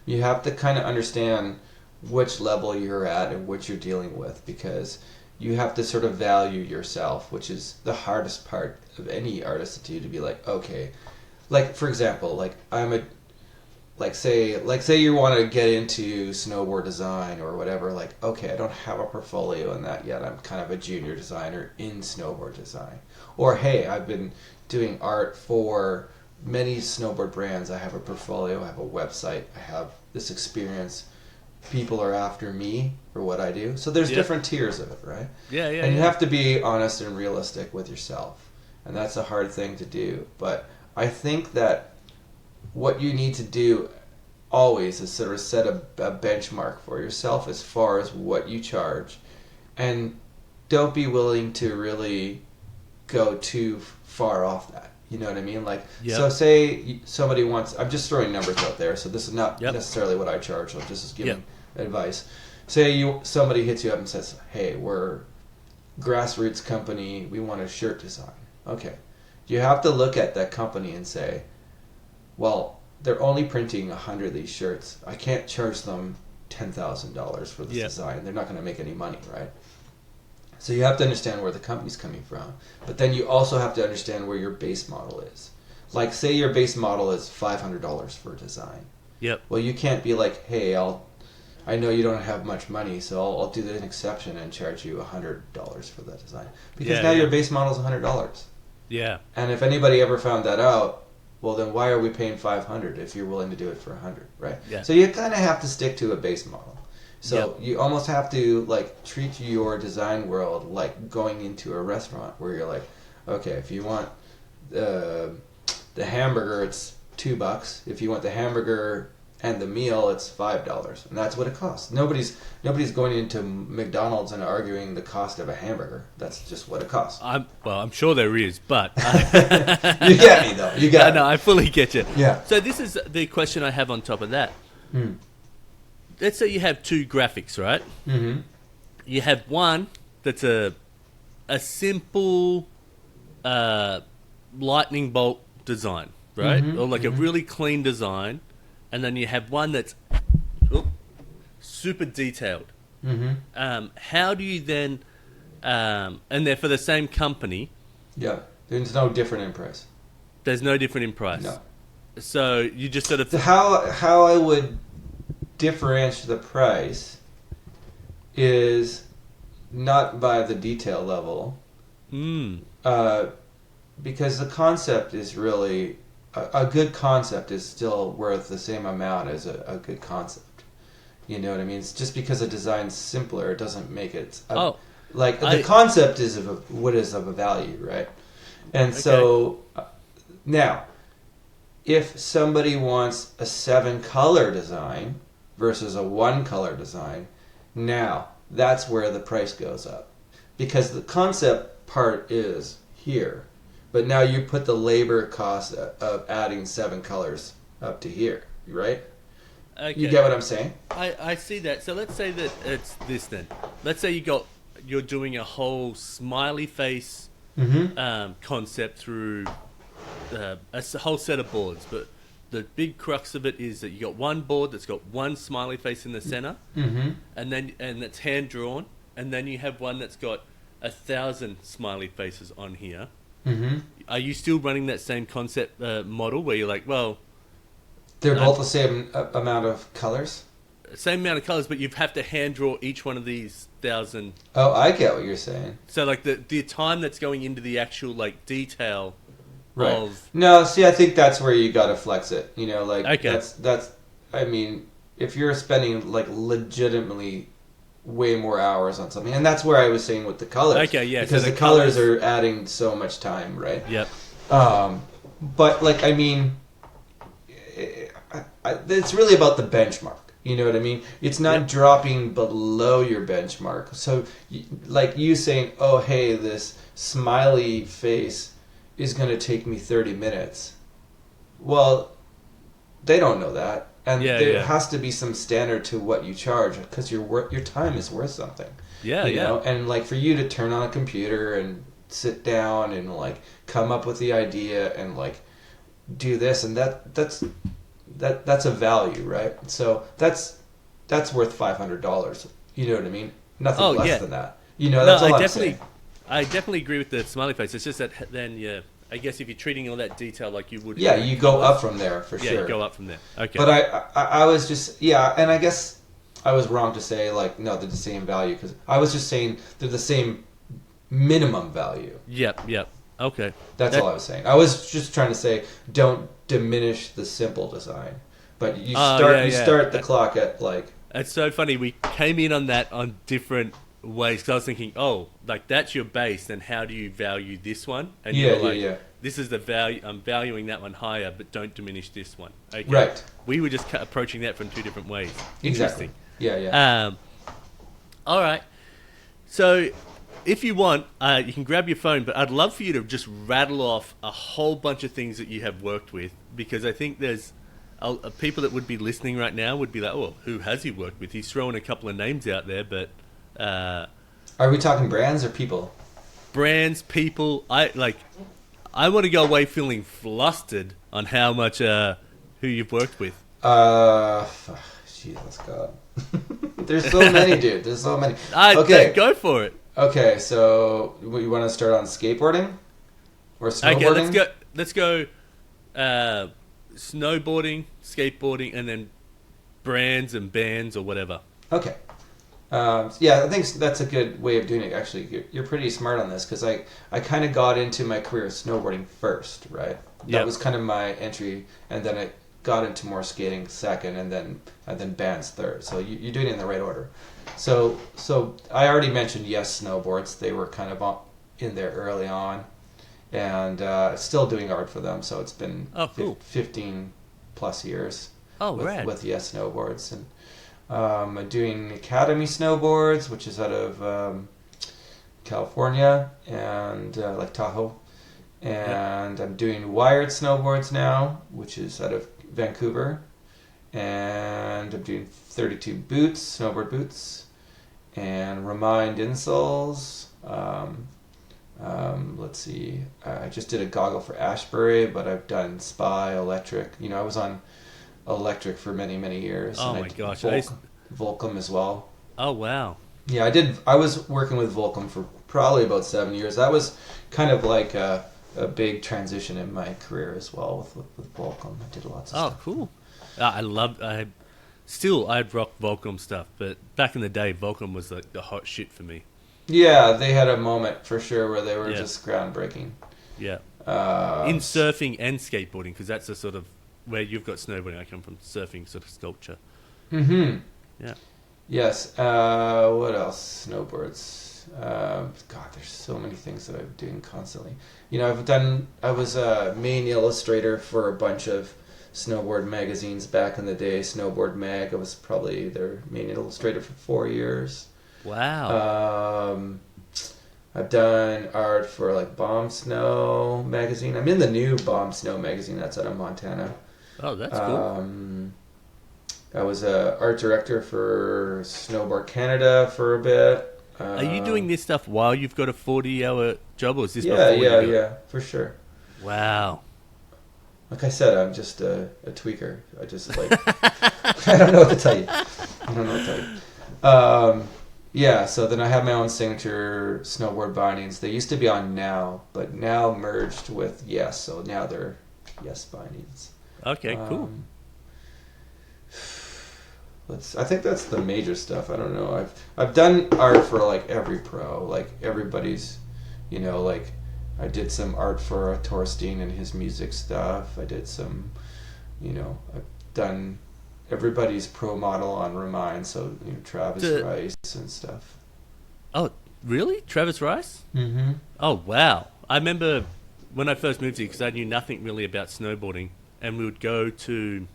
You have to kind of understand which level you're at and what you're dealing with, because you have to sort of value yourself, which is the hardest part of any artist to do, to be like, okay... Like, for example, like say you want to get into snowboard design or whatever, like, okay, I don't have a portfolio in that yet. I'm kind of a junior designer in snowboard design. Or, hey, I've been doing art for many snowboard brands. I have a portfolio, I have a website, I have this experience. People are after me for what I do. So there's different tiers of it, right? And you have to be honest and realistic with yourself. And that's a hard thing to do. But I think that what you need to do always is sort of set a benchmark for yourself as far as what you charge, and don't be willing to really go too far off that. You know what I mean? Like, so say somebody wants, I'm just throwing numbers out there, so this is not necessarily what I charge, I'm just giving advice. Somebody hits you up and says, "Hey, we're grassroots company. We want a shirt design." Okay, you have to look at that company and say, "Well, they're only printing 100 of these shirts. I can't charge them $10,000 for this design. They're not going to make any money, right?" So you have to understand where the company's coming from, but then you also have to understand where your base model is. Like, say your base model is $500 for a design. Yep. Well, you can't be like, "Hey, I know you don't have much money, so I'll do an exception and charge you $100 for that design," because now your base model is $100. Yeah. And if anybody ever found that out, well, then why are we paying $500 if you're willing to do it for $100, right? Yeah. So you kind of have to stick to a base model. So you almost have to like treat your design world like going into a restaurant where you're like, okay, if you want the hamburger, it's $2. If you want the hamburger and the meal, it's $5, and that's what it costs. Nobody's going into McDonald's and arguing the cost of a hamburger. That's just what it costs. I'm sure there is, but you get me though. You got No, I fully get you. Yeah. So this is the question I have on top of that. Let's say you have two graphics, right? Mm-hmm. You have one that's a simple lightning bolt design, right? Or like a really clean design. And then you have one that's super detailed. How do you then... and they're for the same company. Yeah. There's no different in price. There's no different in price. No. So you just sort of... So how I would differentiate the price is not by the detail level. Because the concept is really... A good concept is still worth the same amount as a good concept. You know what I mean? It's just because a design's simpler, it doesn't make it... the concept is what is of a value, right? And so, now, if somebody wants a 7-color design versus a 1-color design, now, that's where the price goes up. Because the concept part is here. But now you put the labor cost of adding 7 colors up to here, right? Okay. You get what I'm saying? I see that. So let's say that it's this then. Let's say you're doing a whole smiley face concept through a whole set of boards. But the big crux of it is that you got one board that's got one smiley face in the center, and it's hand drawn, and then you have one that's got 1,000 smiley faces on here. Are you still running that same concept model where you're like, well... They're both the same amount of colors? Same amount of colors, but you have to hand draw each one of these 1,000... Oh, I get what you're saying. So, like, the time that's going into the actual, like, detail of... No, see, I think that's where you gotta flex it. You know, like, that's... I mean, if you're spending, like, legitimately... way more hours on something, and that's where I was saying with the colors. Okay, yeah, because so the colors are adding so much time, right? Yep. But like, I mean, it's really about the benchmark. You know what I mean? It's not dropping below your benchmark. So, like you saying, "Oh, hey, this smiley face is going to take me 30 minutes." Well, they don't know that. And there has to be some standard to what you charge because your time is worth something. You know? And like for you to turn on a computer and sit down and like come up with the idea and like do this and that's a value, right? So that's worth $500. You know what I mean? Nothing less than that. You know, that's all I'm saying. I definitely agree with the smiley face. It's just that then I guess if you're treating all that detail like you would... Yeah, you go up from there, for sure. Yeah, you go up from there. Okay. But I was just... Yeah, and I guess I was wrong to say, like, no, they're the same value, because I was just saying they're the same minimum value. Yep. Okay. That's all I was saying. I was just trying to say, don't diminish the simple design. But you start the clock at, like... It's so funny. We came in on that on different... ways, because I was thinking, like that's your base, then how do you value this one? And you're like, this is the value, I'm valuing that one higher, but don't diminish this one. Okay. Right. We were just approaching that from two different ways. Exactly. Interesting. Yeah. All right. So if you want, you can grab your phone, but I'd love for you to just rattle off a whole bunch of things that you have worked with, because I think there's people that would be listening right now would be like, "Oh, who has he worked with?" He's throwing a couple of names out there, but are we talking brands or people? Brands, people. I want to go away feeling flustered on how much who you've worked with. Jesus God. There's so many, dude. There's so many. Okay, go for it. Okay, so you want to start on skateboarding or snowboarding? Okay, let's go. Snowboarding, skateboarding, and then brands and bands or whatever. Okay. Yeah, I think that's a good way of doing it. Actually, you're pretty smart on this because I kind of got into my career snowboarding first, right? That was kind of my entry, and then I got into more skating second, and then bands third. So you're doing it in the right order. So I already mentioned Yes Snowboards. They were kind of in there early on, and still doing art for them. So it's been 15 plus years. With Yes Snowboards, and I'm doing Academy Snowboards, which is out of California and like Tahoe, and I'm doing Wired Snowboards now, which is out of Vancouver, and I'm doing 32 boots, snowboard boots, and Remind insoles. Let's see, I just did a goggle for Ashbury, but I've done Spy, Electric. I was on Electric for many years. Oh my gosh, Volcom as well. Oh wow. Yeah, I was working with Volcom for probably about 7 years. That was kind of like a big transition in my career as well with Volcom. I did lots of stuff. Oh, cool. I'd rock Volcom stuff, but back in the day, Volcom was like the hot shit for me. Yeah, they had a moment for sure where they were just groundbreaking. Yeah. In surfing and skateboarding, because that's the sort of where you've got snowboarding. I come from surfing, sort of sculpture. Mm-hmm. Yeah. Yes. What else? Snowboards. God, there's so many things that I'm doing constantly. I was a main illustrator for a bunch of snowboard magazines back in the day. Snowboard Mag. I was probably their main illustrator for 4 years. Wow. I've done art for like Bomb Snow magazine. I'm in the new Bomb Snow magazine that's out of Montana. Oh, that's cool. I was a art director for Snowboard Canada for a bit. Are you doing this stuff while you've got a 40-hour job, or is this before you go? Yeah, for sure. Wow. Like I said, I'm just a tweaker. I just like I don't know what to tell you. Yeah, so then I have my own signature snowboard bindings. They used to be on Now, but Now merged with Yes, so now they're Yes bindings. Okay, cool. I think that's the major stuff. I don't know. I've done art for like every pro, like everybody's, like I did some art for Torstein and his music stuff. I did some, I've done everybody's pro model on Remind, so Travis Rice and stuff. Oh, really? Travis Rice? Mm-hmm. Oh, wow. I remember when I first moved here, because I knew nothing really about snowboarding, and we would go to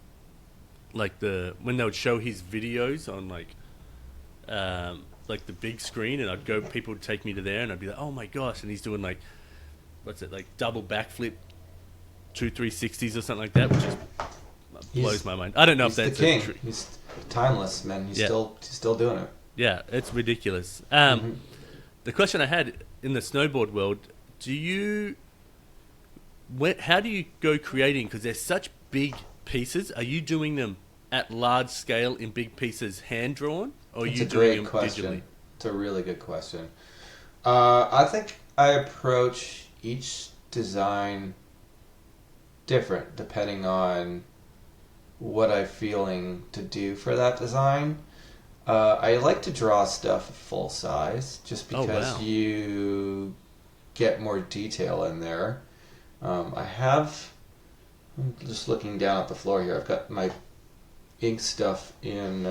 like when they would show his videos on like the big screen, and people would take me to there, and I'd be like, oh my gosh, and he's doing like, what's it, like double backflip, 2 360s or something like that, which just blows my mind. I don't know if that's the king. He's timeless, man. He's still doing it. Yeah, it's ridiculous. The question I had in the snowboard world, how do you go creating? Because they're such big pieces. Are you doing them at large scale in big pieces, hand drawn, or are you doing them digitally? It's a really good question. I think I approach each design different depending on what I'm feeling to do for that design. I like to draw stuff full size just because you get more detail in there. I'm just looking down at the floor here. I've got my ink stuff in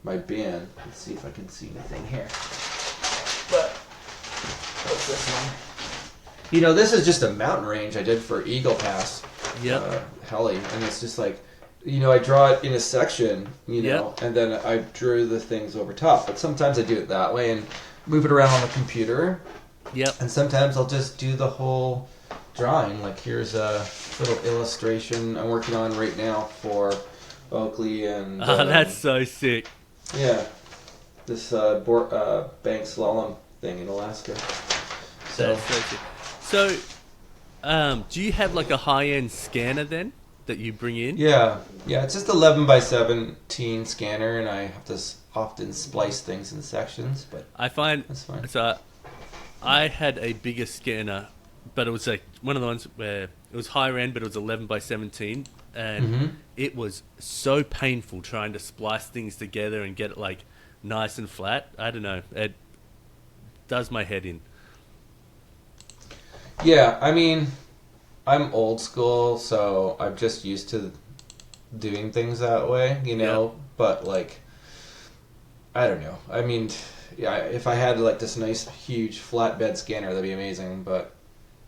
my bin. Let's see if I can see anything here. But what's this one? This is just a mountain range I did for Eagle Pass. Heli, and it's just like, I draw it in a section, and then I drew the things over top. But sometimes I do it that way and move it around on the computer. Yep. And sometimes I'll just do the whole drawing. Like here's a little illustration I'm working on right now for Oakley and. That's so sick. Yeah, this bank slalom thing in Alaska. That's so sick. So, do you have like a high-end scanner then that you bring in? Yeah. It's just 11 by 17 scanner, and I have to often splice things in sections. But I find that's fine. So, I had a bigger scanner, but it was like one of the ones where it was higher end, but it was 11 by 17, and it was so painful trying to splice things together and get it like nice and flat. I don't know. It does my head in. Yeah, I mean, I'm old school, so I'm just used to doing things that way, you know? Yeah. But, like, I don't know. I mean, yeah, if I had, like, this nice, huge flatbed scanner, that'd be amazing, but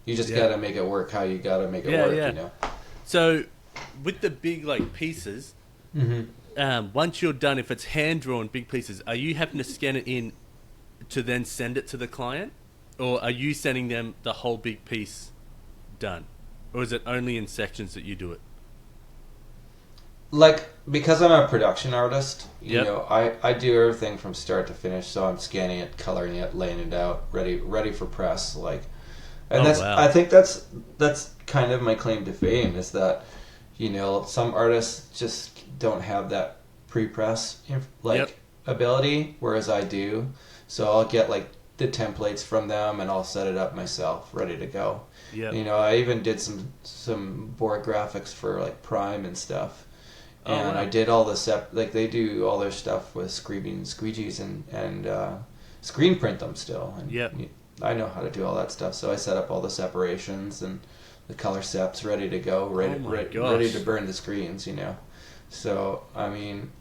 you just gotta make it work how you gotta make it work, you know? So, with the big, like, pieces, once you're done, if it's hand-drawn big pieces, are you having to scan it in to then send it to the client? Or are you sending them the whole big piece done? Or is it only in sections that you do it? Like, because I'm a production artist, you know, I do everything from start to finish, so I'm scanning it, coloring it, laying it out, ready for press, like, and I think that's kind of my claim to fame, is that, you know, some artists just don't have that pre-press, ability, whereas I do, so I'll get, like, the templates from them and I'll set it up myself, ready to go. Yeah. You know, I even did some board graphics for like Prime and stuff. And I did all the like they do all their stuff with squeegees and screen print them still. And I know how to do all that stuff, so I set up all the separations and the color seps ready to go, ready to burn the screens, you know. So, I mean,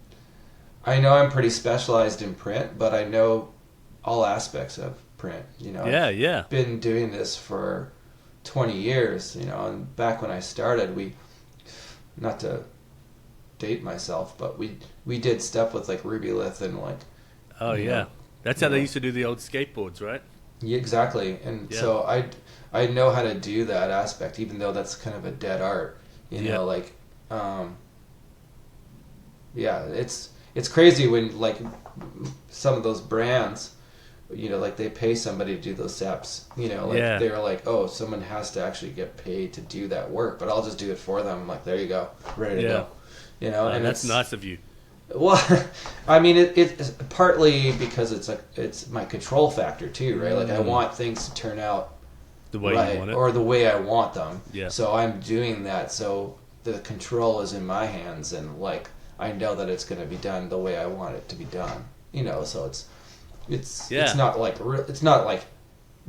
I know I'm pretty specialized in print, but I know all aspects of print, you know. I've been doing this for 20 years, you know, and back when I started, not to date myself, but we did stuff with like Rubylith and like... Oh, yeah. That's how they used to do the old skateboards, right? Yeah, exactly. And so I know how to do that aspect, even though that's kind of a dead art, you know, like... it's crazy when like some of those brands... You know, like they pay somebody to do those steps. You know, like they're like, oh, someone has to actually get paid to do that work, but I'll just do it for them. I'm like, there you go, ready to go. You know, and that's nice of you. Well, I mean, it's partly because it's my control factor too, right? Like I want things to turn out the way you want it, or the way I want them. Yeah. So I'm doing that. So the control is in my hands, and like I know that it's going to be done the way I want it to be done. You know, so it's not like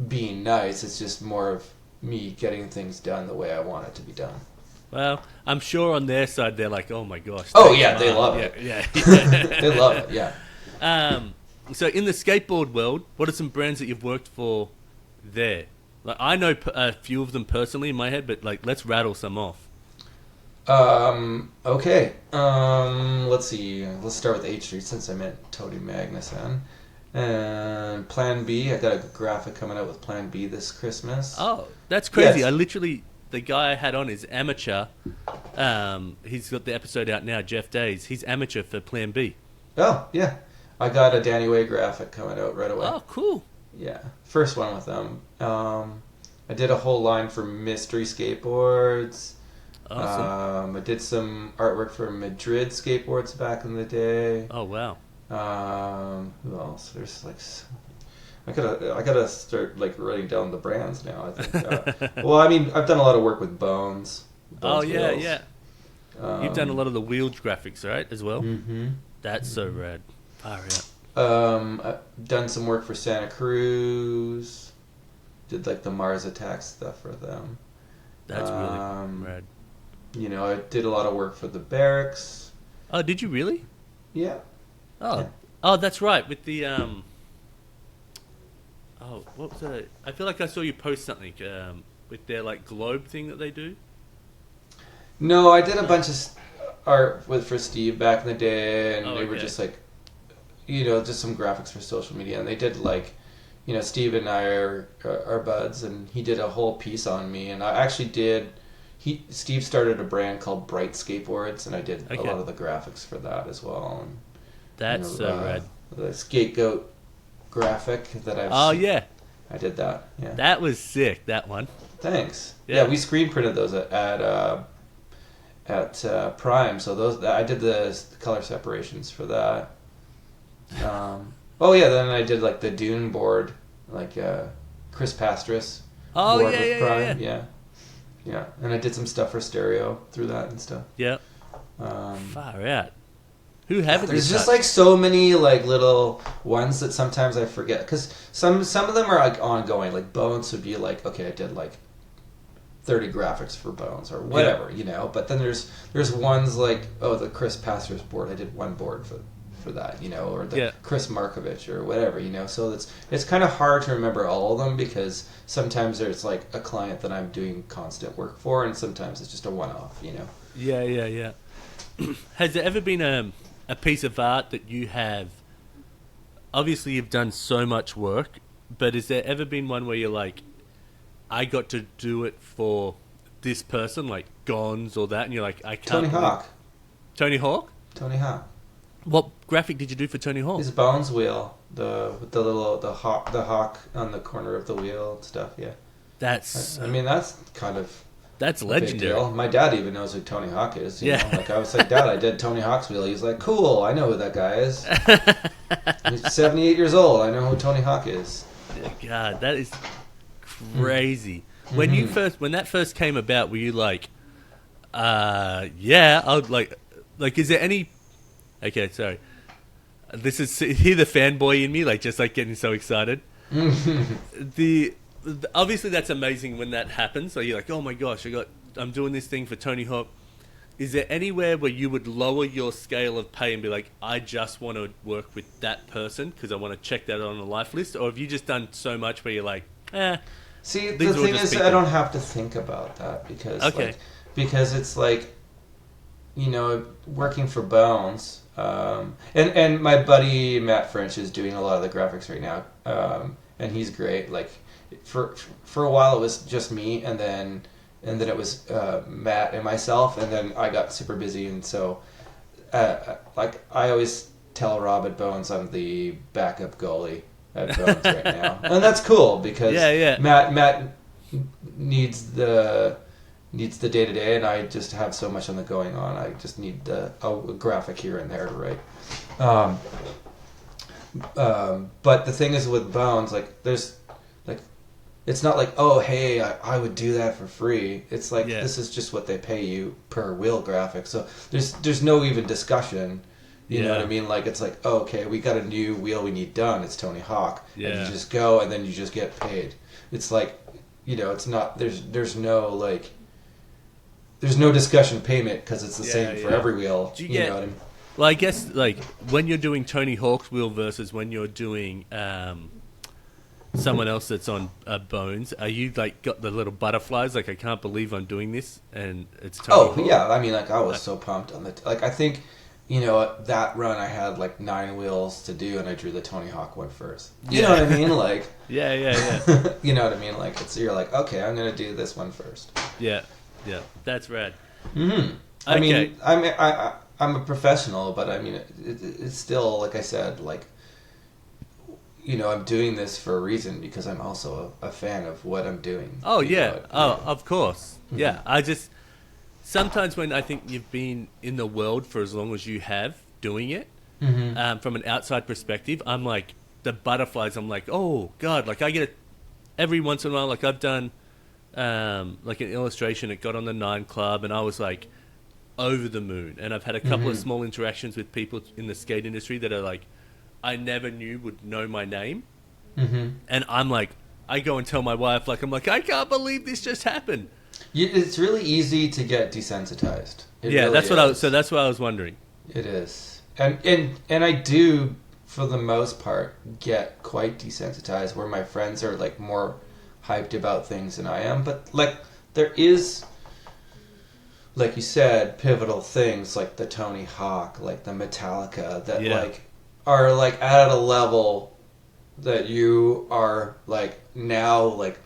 being nice. It's just more of me getting things done the way I want it to be done. Well, I'm sure on their side they're like, oh my gosh. Oh yeah, they love it. Yeah. They love it. Yeah. So in the skateboard world, what are some brands that you've worked for there? Like I know a few of them personally in my head, but like let's rattle some off. Okay. Let's see. Let's start with H Street since I meant Tony Magnuson. And Plan B, I got a graphic coming out with Plan B this Christmas. Oh, that's crazy. Yes. The guy I had on is amateur. He's got the episode out now, Jeff Days. He's amateur for Plan B. Oh, yeah. I got a Danny Way graphic coming out right away. Oh, cool. Yeah. First one with them. I did a whole line for Mystery Skateboards. Awesome. I did some artwork for Madrid Skateboards back in the day. Oh, wow. Who else? There's like, I gotta start like writing down the brands now. I think. Well, I mean, I've done a lot of work with Bones yeah, wheels. yeah. You've done a lot of the wheeled graphics, right, as well. Mm-hmm. That's so rad. Far out. I've done some work for Santa Cruz. Did like the Mars Attack stuff for them. That's really rad. You know, I did a lot of work for the Barracks. Oh, did you really? Yeah. Oh, Yeah. Oh, that's right. With the oh, what was that? I feel like I saw you post something with their like globe thing that they do. No, I did a bunch of art for Steve back in the day, and they were just like, you know, just some graphics for social media, and they did like, Steve and I are buds, and he did a whole piece on me, and I actually did. Steve started a brand called Bright Skateboards, and I did a lot of the graphics for that as well. And, that's so rad. The Scapegoat graphic that I've. Oh yeah, I did that. Yeah, that was sick. That one. Thanks. Yeah, we screen printed those at Prime, so I did the color separations for that. Then I did like the Dune board, like Chris Pastris. Oh board with Prime. Yeah, and I did some stuff for stereo through that and stuff. Yeah. Far out. Who haven't? There's just like so many like little ones that sometimes I forget, because some of them are like ongoing. Like Bones would be like, okay, I did like 30 graphics for Bones or whatever, But then there's ones like, the Chris Pastors board. I did one board for that, or the Chris Markovich or whatever, So it's kind of hard to remember all of them, because sometimes there's like a client that I'm doing constant work for, and sometimes it's just a one-off, Yeah. Has there ever been a piece of art that you have? Obviously, you've done so much work, but has there ever been one where you're like, I got to do it for this person, like Gons or that, and you're like, I can't. Tony Hawk. Tony Hawk? Tony Hawk. What graphic did you do for Tony Hawk? His Bones wheel, with the hawk on the corner of the wheel and stuff. Yeah. That's kind of. That's legendary. My dad even knows who Tony Hawk is. You know? Like I was like, Dad, I did Tony Hawk's wheel. He's like, cool, I know who that guy is. He's 78 years old. I know who Tony Hawk is. God, that is crazy. When when that first came about, were you like, I'd like, is there any? Okay, sorry. This is hear the fanboy in me, like just like getting so excited. Obviously that's amazing when that happens. So you're like, oh my gosh, I'm doing this thing for Tony Hawk. Is there anywhere where you would lower your scale of pay and be like, I just want to work with that person because I want to check that on a life list? Or have you just done so much where you're like, See, the thing is, people. I don't have to think about that because it's like, working for Bones, and my buddy Matt French is doing a lot of the graphics right now, and he's great. Like, for a while it was just me, and then it was Matt and myself, and then I got super busy, and so like I always tell Rob at Bones I'm the backup goalie at Bones right now, and that's cool because Matt needs the day-to-day, and I just have so much on the going on. I just need a graphic here and there to write. But the thing is with Bones, like there's like, it's not like, oh hey, I would do that for free. It's like this is just what they pay you per wheel graphic. So there's no even discussion. You know what I mean? Like it's like, oh, okay, we got a new wheel we need done. It's Tony Hawk, and you just go and then you just get paid. It's like, it's not there's no like. There's no discussion payment because it's the same for every wheel. You know what I mean? Well, I guess like when you're doing Tony Hawk's wheel versus when you're doing someone else that's on Bones, are you like got the little butterflies? Like I can't believe I'm doing this, and it's Tony Hawk? Yeah. I mean, like I was so pumped on I think, that run I had like 9 wheels to do, and I drew the Tony Hawk one first. You know what I mean? Like yeah. You know what I mean? Like you're like, okay, I'm gonna do this one first. Yeah, that's rad. Mm-hmm. I mean, I'm a professional, but I mean, it's still, like I said, like, I'm doing this for a reason because I'm also a fan of what I'm doing. Oh, yeah. Of course. Mm-hmm. Yeah. I just, sometimes when I think you've been in the world for as long as you have doing it, from an outside perspective, I'm like, the butterflies, I'm like, oh, God, like I get it every once in a while, like I've done, like an illustration, it got on the 9 Club, and I was like over the moon. And I've had a couple of small interactions with people in the skate industry that are like, I never knew would know my name. And I'm like, I go and tell my wife, like, I'm like, I can't believe this just happened. It's really easy to get desensitized. That's what that's what I was wondering. It is, and I do, for the most part, get quite desensitized where my friends are like more hyped about things than I am, but like there is, like you said, pivotal things like the Tony Hawk, like the Metallica that like are like at a level that you are like now like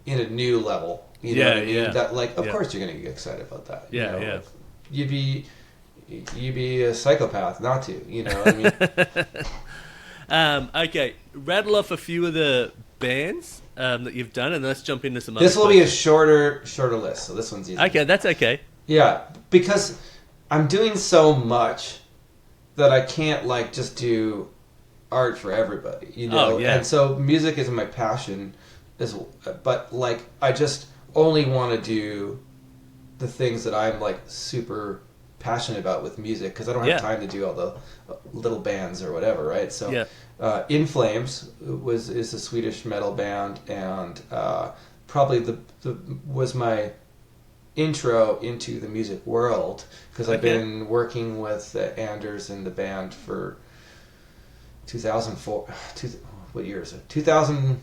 in a new level. You know what I mean? That like, of course you're gonna get excited about that. Yeah, you know? Like, you'd be a psychopath not to. You know what I mean? Okay, rattle off a few of the bands that you've done, and let's jump into some. This will be a shorter list, so this one's easy. Okay, that's okay. Yeah, because I'm doing so much that I can't like just do art for everybody, you know. And so music is my passion, but like I just only want to do the things that I'm like super passionate about with music because I don't have time to do all the little bands or whatever, right? So In Flames is a Swedish metal band, and probably was my intro into the music world because I've been working with Anders in the band for 2004. What year is it? 2000.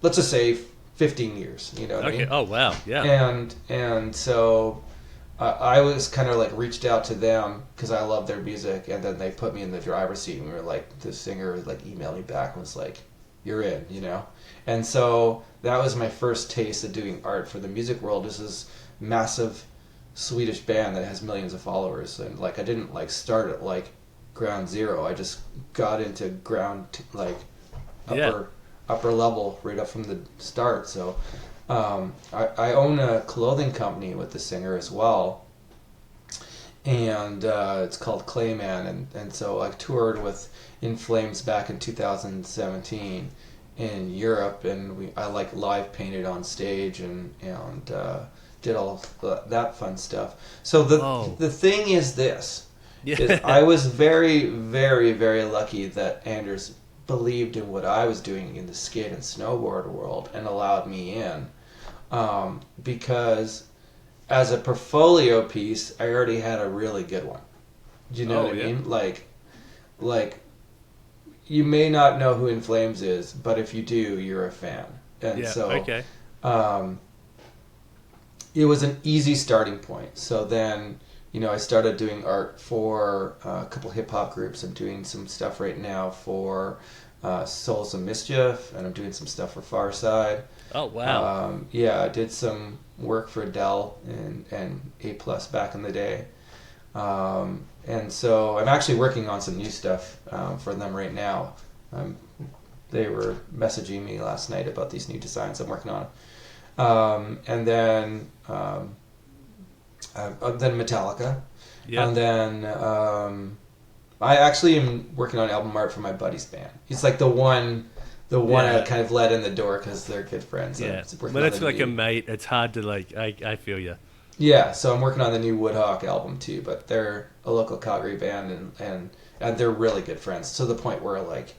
Let's just say 15 years. You know what I mean? Oh wow, yeah. And so I was kind of like reached out to them because I love their music, and then they put me in the driver's seat, and we were like, the singer like emailed me back and was like, "You're in," you know. And so that was my first taste of doing art for the music world. This is massive Swedish band that has millions of followers, and like I didn't like start at like ground zero. I just got into upper level right up from the start. So I own a clothing company with the singer as well, and it's called Clayman, and so I toured with In Flames back in 2017 in Europe, and I like live painted on stage and did all that fun stuff. So the thing is this. Is I was very, very, very lucky that Anders believed in what I was doing in the skate and snowboard world and allowed me in, because as a portfolio piece, I already had a really good one. Do you know what I mean? Like you may not know who In Flames is, but if you do, you're a fan. And it was an easy starting point. So then, you know, I started doing art for a couple hip-hop groups. I'm doing some stuff right now for Souls of Mischief, and I'm doing some stuff for Farside. Oh, wow. I did some work for Adele and A+ back in the day. And so I'm actually working on some new stuff for them right now. They were messaging me last night about these new designs I'm working on. And then Metallica. Yeah. And then I actually am working on album art for my buddy's band. He's like the one I kind of let in the door because they're good friends. Yeah. When it's like a mate, it's hard to like, I feel you. Yeah, so I'm working on the new Woodhawk album too, but they're a local Calgary band and they're really good friends to the point where like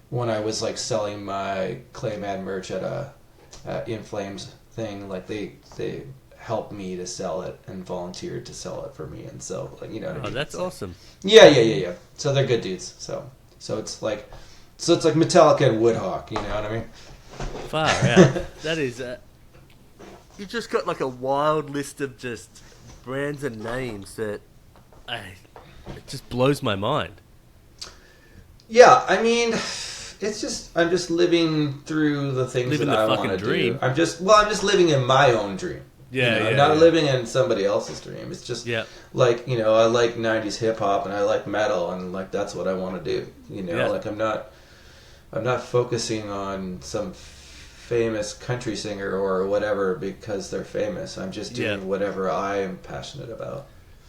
when I was like selling my Clayman merch at a In Flames thing, like they helped me to sell it and volunteered to sell it for me, and so like, you know what I mean? That's awesome. Yeah. So they're good dudes. So it's like Metallica and Woodhawk, you know what I mean? Far out. That is you just got like a wild list of just brands and names that it just blows my mind. Yeah, I mean, it's just I'm just living through the things that I want to do. I'm just living in my own dream. I'm not living in somebody else's dream. It's just like, you know, I like 90s hip hop and I like metal, and like that's what I want to do. You know, like I'm not focusing on some famous country singer or whatever because they're famous. I'm just doing whatever I am passionate about.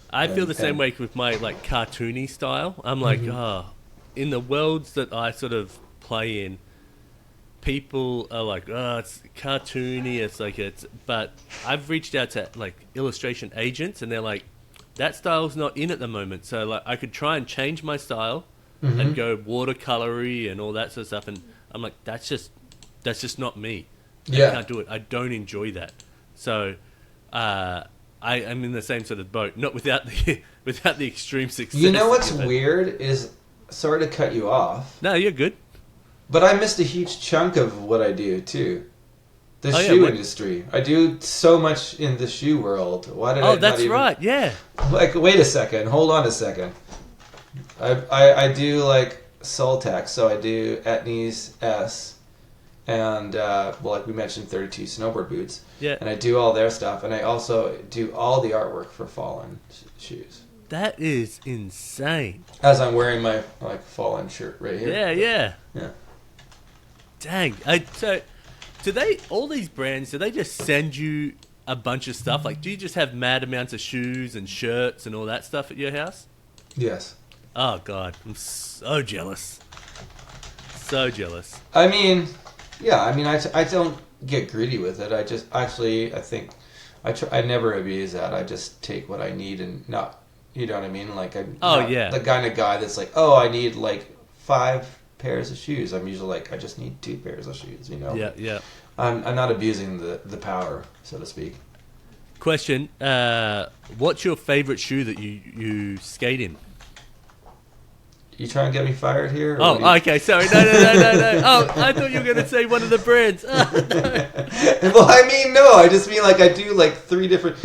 I feel the same way with my like cartoony style. I'm like, in the worlds that I sort of play in, people are like, it's cartoony, but I've reached out to like illustration agents, and they're like, that style's not in at the moment. So like I could try and change my style and go watercolory and all that sort of stuff, and I'm like, that's just not me. I can't do it. I don't enjoy that. So I am in the same sort of boat, not without the extreme success. You know what's weird is, sorry to cut you off. No, you're good. But I missed a huge chunk of what I do too. The shoe industry. I do so much in the shoe world. Why did I not that's even... right. Yeah. Like, wait a second. Hold on a second. I do like Soltech, so I do Etnies S, and like we mentioned, 32 snowboard boots. Yeah. And I do all their stuff, and I also do all the artwork for Fallen shoes. That is insane. As I'm wearing my Fallen shirt right here. Yeah. Yeah. Dang. So, do they, all these brands, do they just send you a bunch of stuff? Like, do you just have mad amounts of shoes and shirts and all that stuff at your house? Yes. Oh, God. I'm so jealous. So jealous. I mean, yeah, I don't get greedy with it. I just, actually, I think, I never abuse that. I just take what I need and not, you know what I mean? Like, I'm not the kind of guy that's like, oh, I need, like, 5 pairs of shoes. I'm usually like, I just need 2 pairs of shoes, you know? Yeah. I'm not abusing the power, so to speak. Question, what's your favorite shoe that you skate in? You trying to get me fired here? Oh, okay, sorry. No. Oh, I thought you were going to say one of the brands. Oh, no. Well, I mean, no. I just mean like I do like 2 different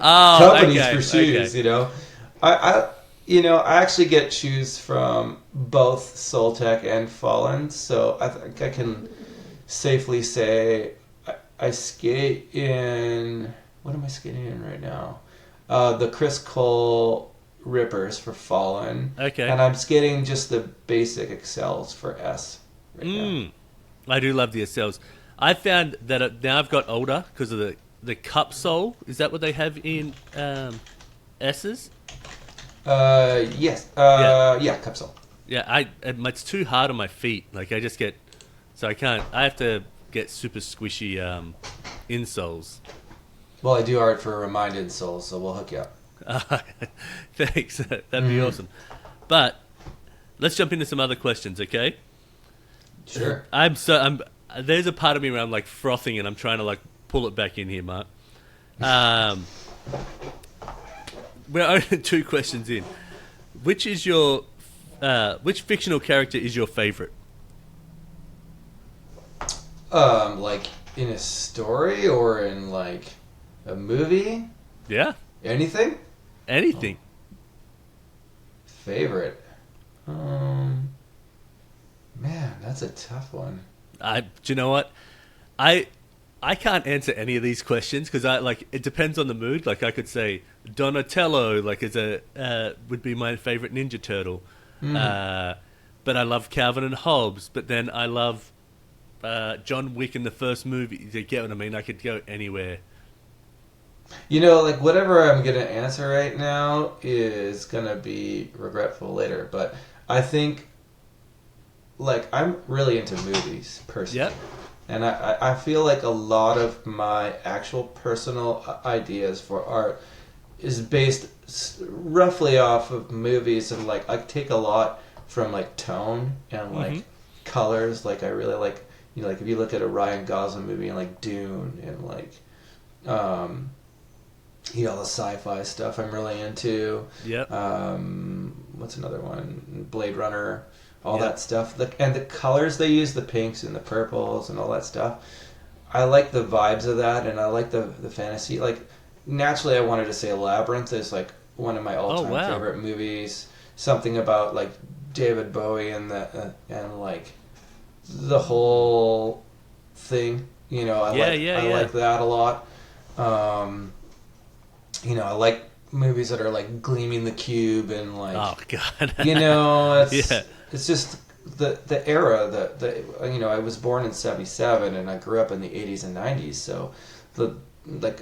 companies for shoes. Okay. You know, I actually get shoes from both Soltech and Fallen, so I think I can safely say I skate in. What am I skating in right now? The Chris Cole Rippers for Fallen. Okay. And I'm skating just the basic Excels for S right now. I do love the SLs. I found that now I've got older because of the cup sole. Is that what they have in S's? Yes. Yeah, cup sole. Yeah, it's too hard on my feet. Like I just get, so I can't. I have to get super squishy insoles. Well, I do art for Remind insoles, so we'll hook you up. Thanks. That'd be awesome. But let's jump into some other questions, okay? Sure. There's a part of me where I'm like frothing and I'm trying to like pull it back in here, Mark. We're only 2 questions in. Which fictional character is your favorite? Like in a story or in like a movie? Yeah. Anything? Favorite? Man, that's a tough one. Do you know what? I can't answer any of these questions because it depends on the mood. Like I could say Donatello, like would be my favorite Ninja Turtle. But I love Calvin and Hobbes. But then I love John Wick in the first movie. You get what I mean? I could go anywhere. You know, like whatever I'm gonna answer right now is gonna be regretful later. But I think, like, I'm really into movies personally. Yep. And I feel like a lot of my actual personal ideas for art is based roughly off of movies, and like I take a lot from like tone and like colors. Like I really like, you know, like if you look at a Ryan Gosling movie and like Dune and like you know, the sci-fi stuff I'm really into. Yep. What's another one? Blade Runner. All that stuff. And the colors they use, the pinks and the purples and all that stuff. I like the vibes of that, and I like the fantasy. Like, naturally I wanted to say Labyrinth is like one of my all-time favorite movies. Something about like David Bowie and like the whole thing. You know, I like that a lot. You know, I like movies that are like Gleaming the Cube and like, oh god, you know, it's just the era that you know, I was born in '77 and I grew up in the '80s and '90s, so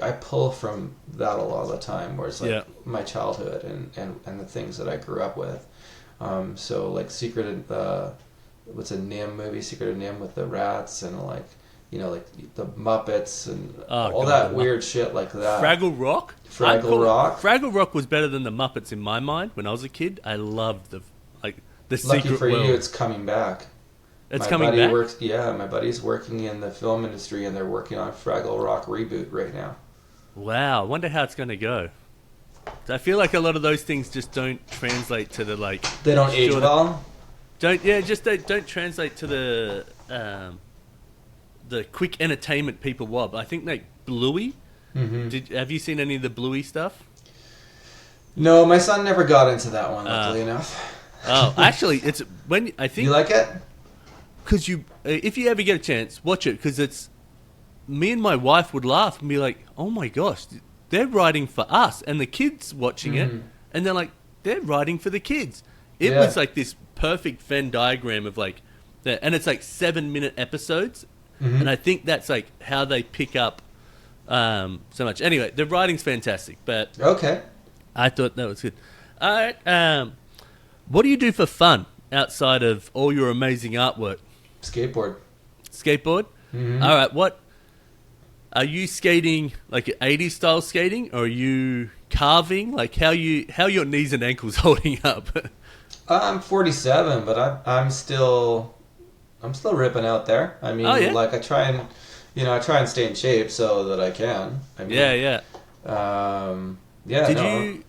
I pull from that a lot of the time, where it's like my childhood and the things that I grew up with. So like what's a Nim movie, Secret of Nim with the rats and like, you know, like the Muppets and that weird shit like that. Fraggle Rock? Fraggle Rock? Fraggle Rock was better than the Muppets in my mind when I was a kid. I loved the Lucky secret for world. you, it's coming back. It's coming back? My buddy's working in the film industry and they're working on Fraggle Rock reboot right now. Wow, I wonder how it's going to go. I feel like a lot of those things just don't translate to the like... They don't age well? Don't translate to the quick entertainment people want. I think like Bluey. Have you seen any of the Bluey stuff? No, my son never got into that one, luckily enough. Oh, actually, it's when I think You like it? because if you ever get a chance, watch it because it's me and my wife would laugh and be like, "Oh my gosh, they're writing for us," and the kids watching it, and they're like, "They're writing for the kids." It was like this perfect Venn diagram of like, and it's like 7-minute episodes, and I think that's like how they pick up so much. Anyway, the writing's fantastic, but Okay. I thought that was good. All right, what do you do for fun outside of all your amazing artwork? Skateboard. Skateboard? All right, what are you skating, like 80s style skating, or are you carving? Like how your knees and ankles holding up? I'm 47, but I'm still ripping out there. I mean, like I try and stay in shape so that I can. I mean, yeah. Did you?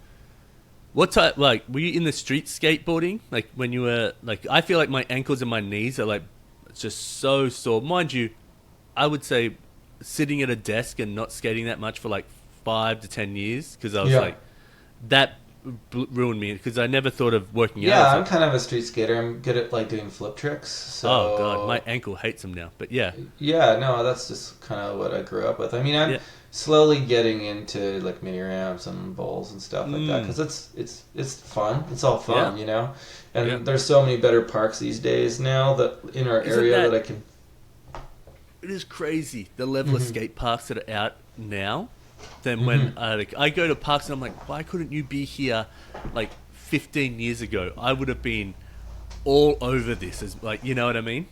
What type? Like, were you in the street skateboarding? Like when you were like, I feel like my ankles and my knees are like just so sore. Mind you, I would say sitting at a desk and not skating that much for like 5 to 10 years because I was like that ruined me because I never thought of working out. Yeah, I'm kind of a street skater. I'm good at like doing flip tricks. So. Oh god, my ankle hates them now. But yeah. Yeah, no, that's just kind of what I grew up with. I mean, I'm slowly getting into like mini ramps and bowls and stuff like that because it's fun. It's all fun, you know. And there's so many better parks these days now that in our area that I can. It is crazy the level of skate parks that are out now. Than when I go to parks and I'm like, why couldn't you be here like 15 years ago? I would have been all over this, as like, you know what I mean?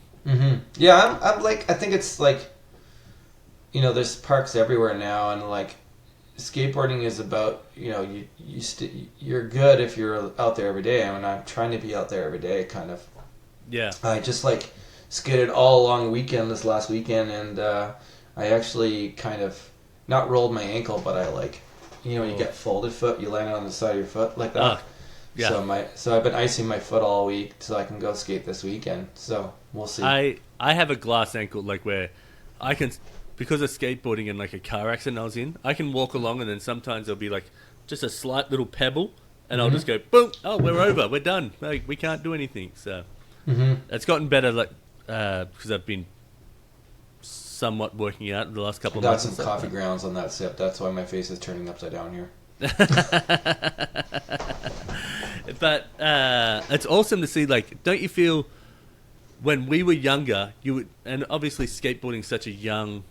Yeah, I'm like, I think it's like, you know, there's parks everywhere now, and like, skateboarding is about, you know, you're good if you're out there every day. I mean, I'm trying to be out there every day, kind of. Yeah. I just like skated all along weekend this last weekend, and I actually kind of. Not rolled my ankle, but I like, you know, you get folded foot, you land on the side of your foot like that. Yeah. So I've been icing my foot all week so I can go skate this weekend. So we'll see. I have a glass ankle, like where I can, because of skateboarding and like a car accident I was in, I can walk along and then sometimes there'll be like just a slight little pebble and I'll just go, boom, oh, we're over, we're done. Like, we can't do anything. So it's gotten better, like because I've been somewhat working out in the last couple of months. Got some coffee grounds on that sip. That's why my face is turning upside down here. But it's awesome to see. Like, don't you feel when we were younger, you would, and obviously skateboarding is such a young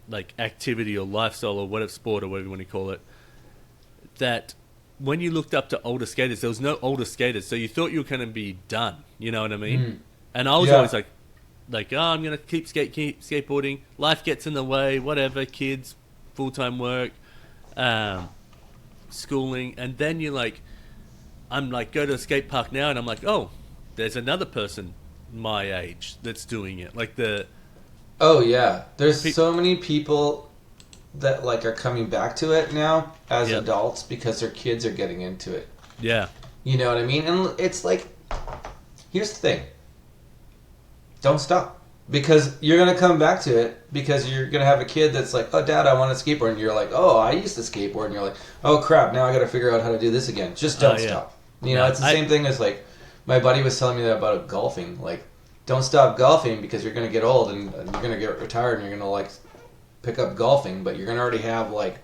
like activity or lifestyle or whatever, sport or whatever you want to call it, that when you looked up to older skaters, there was no older skaters, so you thought you were going to be done. You know what I mean? And I was always like, oh, I'm going to keep skateboarding. Life gets in the way, whatever, kids, full-time work, schooling. And then you're like, I'm like, go to a skate park now, and I'm like, oh, there's another person my age that's doing it. Like Oh, yeah. There's so many people that like are coming back to it now as adults because their kids are getting into it. Yeah. You know what I mean? And it's like, here's the thing. Don't stop, because you're going to come back to it because you're going to have a kid that's like, oh, Dad, I want to skateboard. And you're like, oh, I used to skateboard. And you're like, oh, crap, now I got to figure out how to do this again. Just don't stop. You know, it's the same thing as like my buddy was telling me that about golfing. Like, don't stop golfing because you're going to get old and you're going to get retired and you're going to like pick up golfing, but you're going to already have like,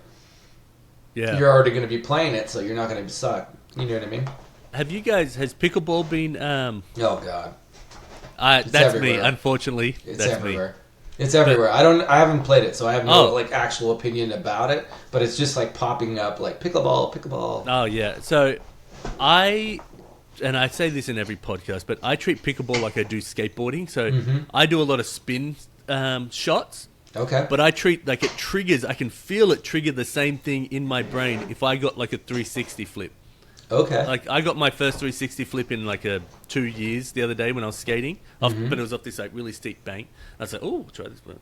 you're already going to be playing it, so you're not going to suck. You know what I mean? Has pickleball been... Oh, God. That's everywhere. Me, unfortunately. It's everywhere. It's everywhere. I haven't played it, so I have no like actual opinion about it. But it's just like popping up, like pickleball. Oh yeah. So, I say this in every podcast, but I treat pickleball like I do skateboarding. So I do a lot of spin shots. Okay. But I treat like it triggers. I can feel it trigger the same thing in my brain if I got like a 360 flip. Okay. Like, I got my first 360 flip in like 2 years the other day when I was skating, but it was off this like really steep bank. I was like, oh, try this one.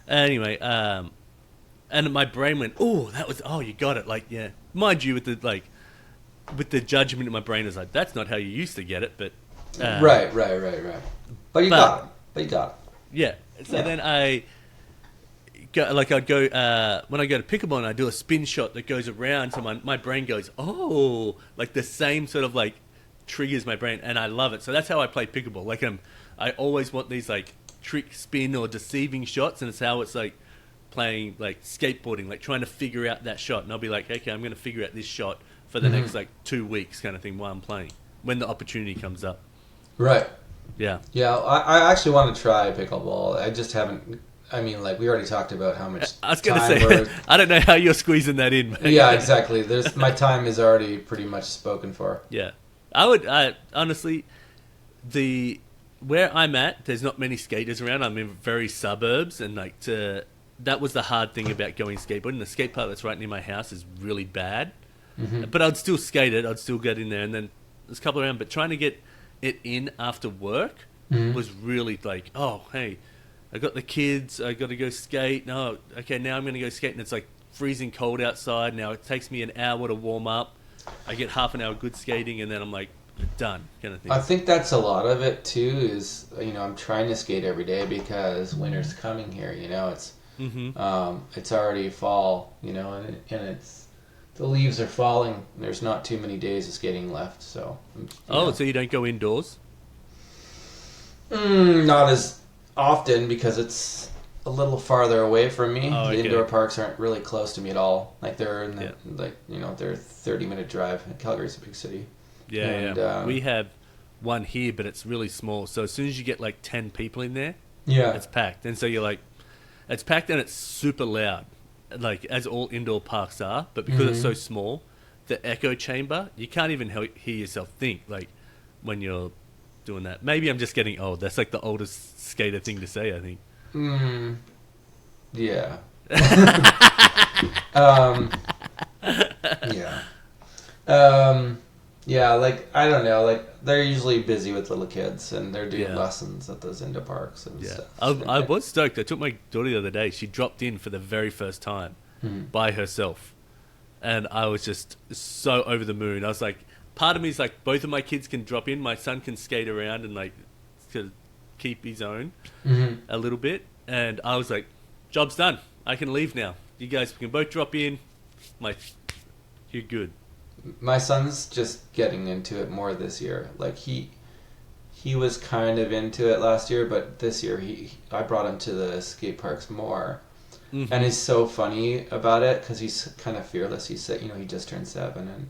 Anyway, and my brain went, oh, you got it. Like, yeah, mind you, with the judgment in my brain is like, that's not how you used to get it, but right. But you got it. Yeah. So then I I'd go when I go to pickleball and I do a spin shot that goes around, so my brain goes, oh, like the same sort of like triggers my brain, and I love it. So that's how I play pickleball. Like I always want these like trick spin or deceiving shots, and it's how it's like playing like skateboarding, like trying to figure out that shot. And I'll be like, okay, I'm going to figure out this shot for the next like 2 weeks kind of thing while I'm playing when the opportunity comes up. Right. Yeah. Yeah, I actually want to try pickleball. I just haven't. I mean, like we already talked about how much. I was going to say, I don't know how you're squeezing that in. Man. Yeah, exactly. My time is already pretty much spoken for. Yeah, I honestly, where I'm at, there's not many skaters around. I'm in very suburbs, and like that was the hard thing about going skateboarding. The skate park that's right near my house is really bad, but I'd still skate it. I'd still get in there, and then there's a couple around. But trying to get it in after work was really like, oh, hey, I got the kids. I got to go skate. No, okay, now I'm going to go skate, and it's like freezing cold outside. Now it takes me an hour to warm up. I get half an hour good skating, and then I'm like, done, kind of thing. I think that's a lot of it too. Is I'm trying to skate every day because winter's coming here. It's already fall. And it's the leaves are falling. There's not too many days of skating left. So. So you don't go indoors? Not as often because it's a little farther away from me. Oh, okay. The indoor parks aren't really close to me at all. Like they're in the they're a 30-minute drive. Calgary's a big city. Yeah. We have one here, but it's really small. So as soon as you get like 10 people in there, it's packed. And so you're like, it's packed and it's super loud, like as all indoor parks are. But because it's so small, the echo chamber, you can't even hear yourself think. Like when you're doing that. Maybe I'm just getting old. That's like the oldest skater thing to say, I think. Yeah. Yeah, like, I don't know, like, they're usually busy with little kids, and they're doing lessons at those indoor parks and stuff. I was stoked. I took my daughter the other day. She dropped in for the very first time by herself, and I was just so over the moon. I was like, part of me is like, both of my kids can drop in. My son can skate around and, like, keep his own a little bit, and I was like, job's done. I can leave now. You guys can both drop in. Like, you're good. My son's just getting into it more this year. Like he was kind of into it last year, but this year I brought him to the skate parks more, and he's so funny about it because he's kind of fearless. He said, he just turned 7, and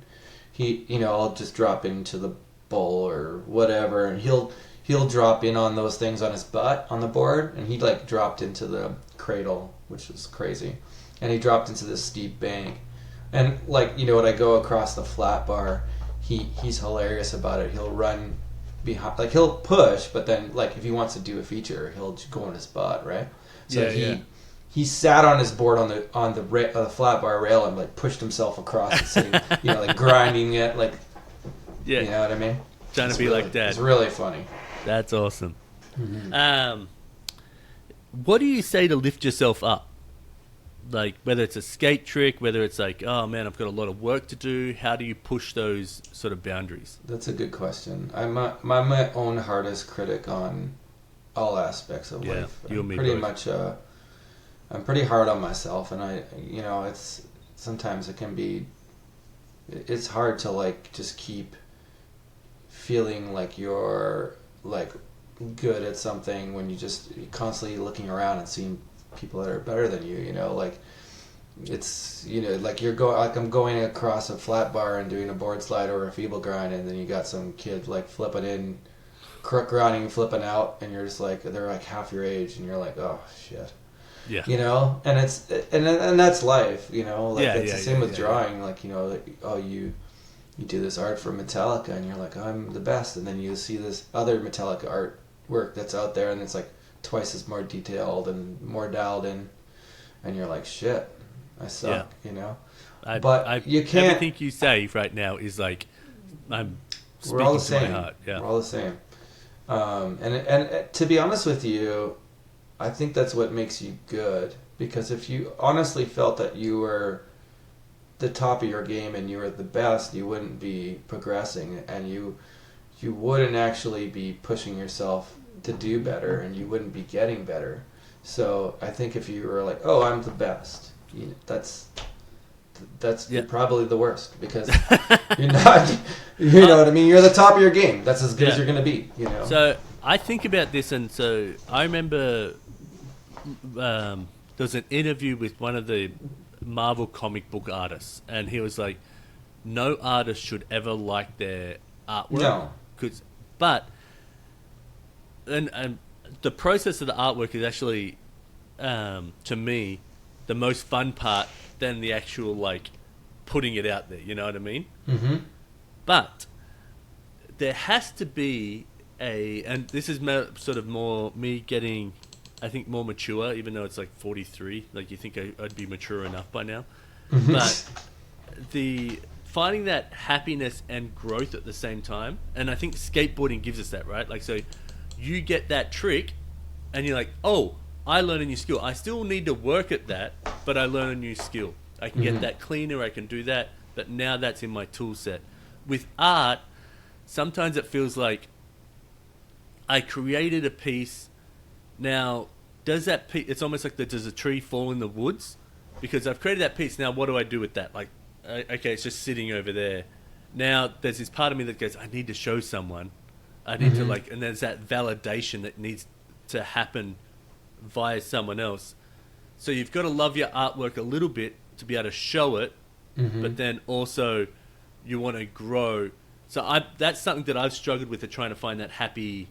he, I'll just drop into the bowl or whatever, and he'll drop in on those things on his butt on the board, and he like dropped into the cradle, which was crazy, and he dropped into this steep bank. And, like, when I go across the flat bar, he's hilarious about it. He'll run behind, like, he'll push, but then, like, if he wants to do a feature, he'll just go on his butt, right? So he sat on his board on the flat bar rail and, like, pushed himself across and sitting, like, grinding it, like, you know what I mean? Trying to be like that. It's really funny. That's awesome. What do you say to lift yourself up? Like, whether it's a skate trick, whether it's like, oh man, I've got a lot of work to do. How do you push those sort of boundaries? That's a good question. I'm my own hardest critic on all aspects of life. You and me pretty both. much. I'm pretty hard on myself, and it's sometimes it can be. It's hard to like just keep feeling like you're like good at something when you're constantly looking around and seeing people that are better than you, like it's like I'm going across a flat bar and doing a board slide or a feeble grind, and then you got some kid like flipping in, crook grinding, flipping out, and you're just like, they're like half your age, and you're like, oh shit, and it's and that's life, like it's the same with drawing, like you do this art for Metallica, and you're like, I'm the best, and then you see this other Metallica artwork that's out there, and it's like twice as more detailed and more dialed in, and you're like, shit, I suck, but you can't. Everything you say right now is like, I'm speaking we're all the to same. my heart. Yeah, we're all the same. And to be honest with you, I think that's what makes you good, because if you honestly felt that you were the top of your game and you were the best, you wouldn't be progressing, and you wouldn't actually be pushing yourself to do better, and you wouldn't be getting better. So I think if you were like, oh, I'm the best, that's you're probably the worst because you're not. You know what I mean? You're at the top of your game. That's as good as you're going to be. You know. So I think about this, and so I remember there was an interview with one of the Marvel comic book artists, and he was like, "No artist should ever like their artwork." No. But the process of the artwork is actually, to me, the most fun part than the actual like putting it out there. You know what I mean? Mm-hmm. But there has to be and this is sort of more me getting, I think, more mature, even though it's like 43. Like you think I'd be mature enough by now. Mm-hmm. But finding that happiness and growth at the same time, and I think skateboarding gives us that, right? Like, so you get that trick and you're like, oh, I learned a new skill. I still need to work at that, but I learn a new skill. I can get that cleaner, I can do that, but now that's in my tool set. With art, sometimes it feels like I created a piece. Now, does that piece, it's almost like does a tree fall in the woods? Because I've created that piece, now what do I do with that? Like, okay, it's just sitting over there. Now, there's this part of me that goes, I need to show someone. I need to and there's that validation that needs to happen via someone else. So you've got to love your artwork a little bit to be able to show it, but then also you want to grow. So that's something that I've struggled with, trying to find that happy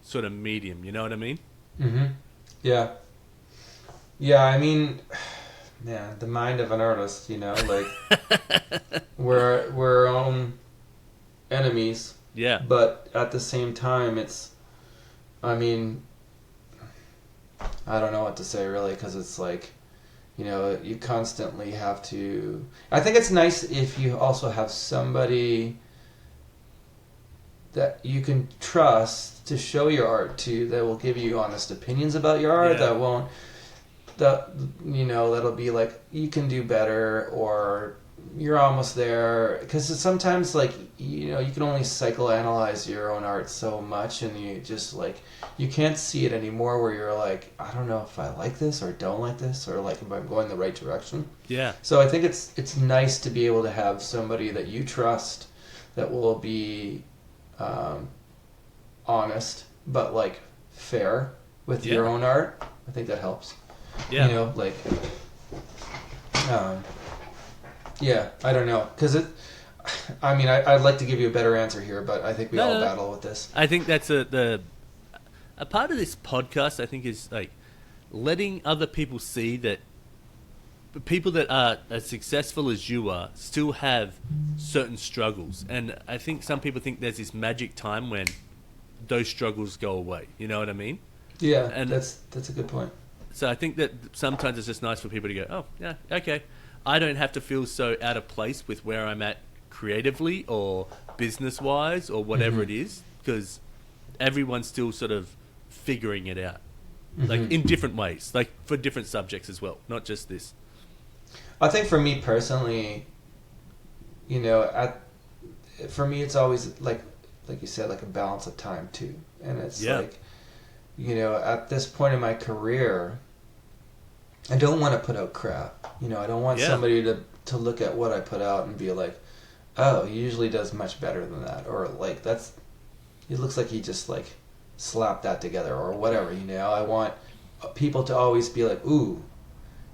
sort of medium. You know what I mean? Mm-hmm. Yeah. Yeah, I mean, yeah, the mind of an artist, you know, like we're our own enemies. Yeah. But at the same time, I mean, I don't know what to say really, because it's like, you know, you constantly have to. I think it's nice if you also have somebody that you can trust to show your art to, that will give you honest opinions about your art, that'll be like, you can do better, or you're almost there. Because sometimes, like, you know, you can only psychoanalyze your own art so much, and you just like, you can't see it anymore, where you're like, I don't know if I like this or don't like this, or like if I'm going the right direction. Yeah. So I think it's nice to be able to have somebody that you trust that will be honest, but like fair with your own art. I think that helps. Yeah. You know, like, I don't know, because I'd like to give you a better answer here, but I think we all battle with this. I think that's a part of this podcast, I think, is like letting other people see that people that are as successful as you are still have certain struggles. And I think some people think there's this magic time when those struggles go away. You know what I mean? Yeah, and that's a good point. So I think that sometimes it's just nice for people to go, oh, yeah, okay. I don't have to feel so out of place with where I'm at creatively or business-wise or whatever it is, because everyone's still sort of figuring it out, like in different ways, like for different subjects as well, not just this. I think for me personally, you know, for me it's always like you said, like a balance of time too, and it's like, you know, at this point in my career, I don't want to put out crap. You know, I don't want somebody to look at what I put out and be like, oh, he usually does much better than that, or like it looks like he just like slapped that together or whatever. You know, I want people to always be like, ooh,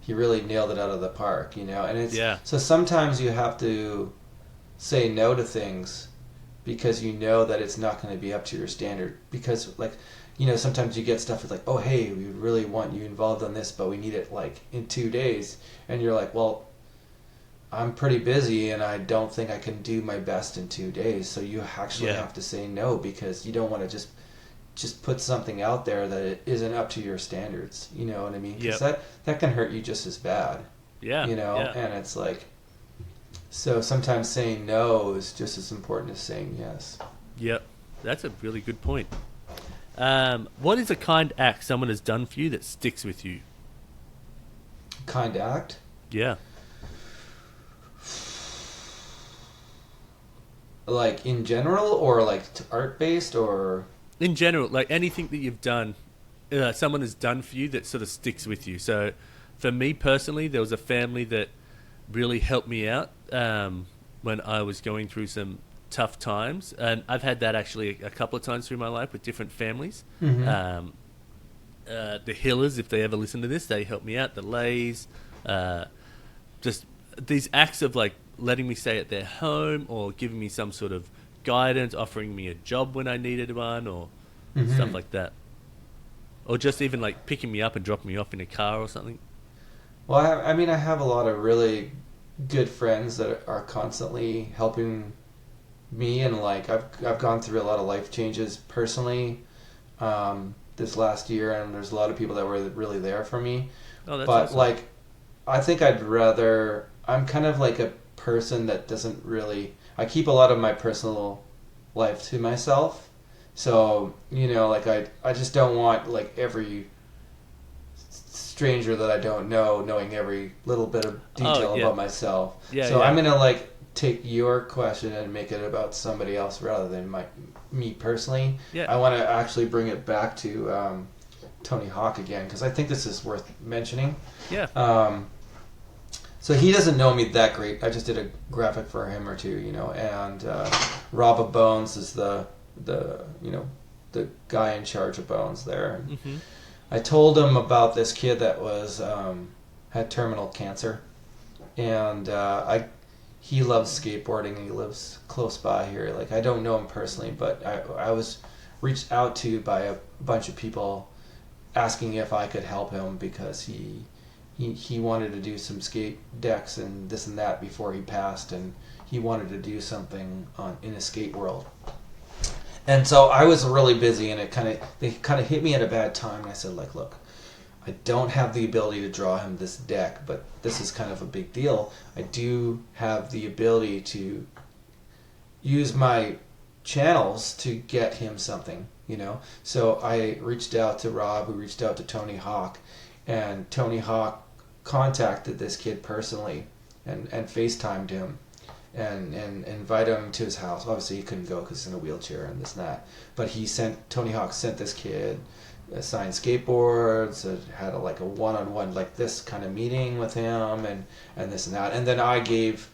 he really nailed it out of the park. You know, and it's so sometimes you have to say no to things because you know that it's not going to be up to your standard, because like, you know, sometimes you get stuff that's like, oh, hey, we really want you involved on this, but we need it like in 2 days. And you're like, well, I'm pretty busy and I don't think I can do my best in 2 days. So you actually have to say no, because you don't want to just put something out there that it isn't up to your standards. You know what I mean? Because that can hurt you just as bad. Yeah. You know, and it's like, so sometimes saying no is just as important as saying yes. Yep. That's a really good point. What is a kind act someone has done for you that sticks with you? Kind act? Yeah. Like in general, or like art based, or in general, like anything that you've done, someone has done for you that sort of sticks with you. So, for me personally, there was a family that really helped me out when I was going through some tough times. And I've had that actually a couple of times through my life with different families. Mm-hmm. The Hillers, if they ever listen to this, they helped me out. The Lays, just these acts of like letting me stay at their home or giving me some sort of guidance, offering me a job when I needed one, or stuff like that. Or just even like picking me up and dropping me off in a car or something. Well, I mean, I have a lot of really good friends that are constantly helping me, and like I've gone through a lot of life changes personally this last year, and there's a lot of people that were really there for me. Oh, that's but awesome. like, I think I'm kind of like a person that doesn't really. I keep a lot of my personal life to myself, so like I just don't want like every stranger that I don't know knowing every little bit of detail about myself. So I'm gonna like take your question and make it about somebody else rather than me personally. I want to actually bring it back to Tony Hawk again, because I think this is worth mentioning. So he doesn't know me that great. I just did a graphic for him or two, and Rob Bones is the guy in charge of Bones there. Mm-hmm. I told him about this kid that was had terminal cancer, and he loves skateboarding. He lives close by here. Like, I don't know him personally, but I was reached out to by a bunch of people asking if I could help him because he wanted to do some skate decks and this and that before he passed, and he wanted to do something in a skate world. And so I was really busy, and they kind of hit me at a bad time. And I said, like, look, I don't have the ability to draw him this deck, but this is kind of a big deal. I do have the ability to use my channels to get him something, So I reached out to Rob, who reached out to Tony Hawk, and Tony Hawk contacted this kid personally and FaceTimed him. And invite him to his house. Obviously, he couldn't go because he's in a wheelchair and this and that. But Tony Hawk sent this kid signed skateboards. It had a one-on-one like this kind of meeting with him and this and that. And then I gave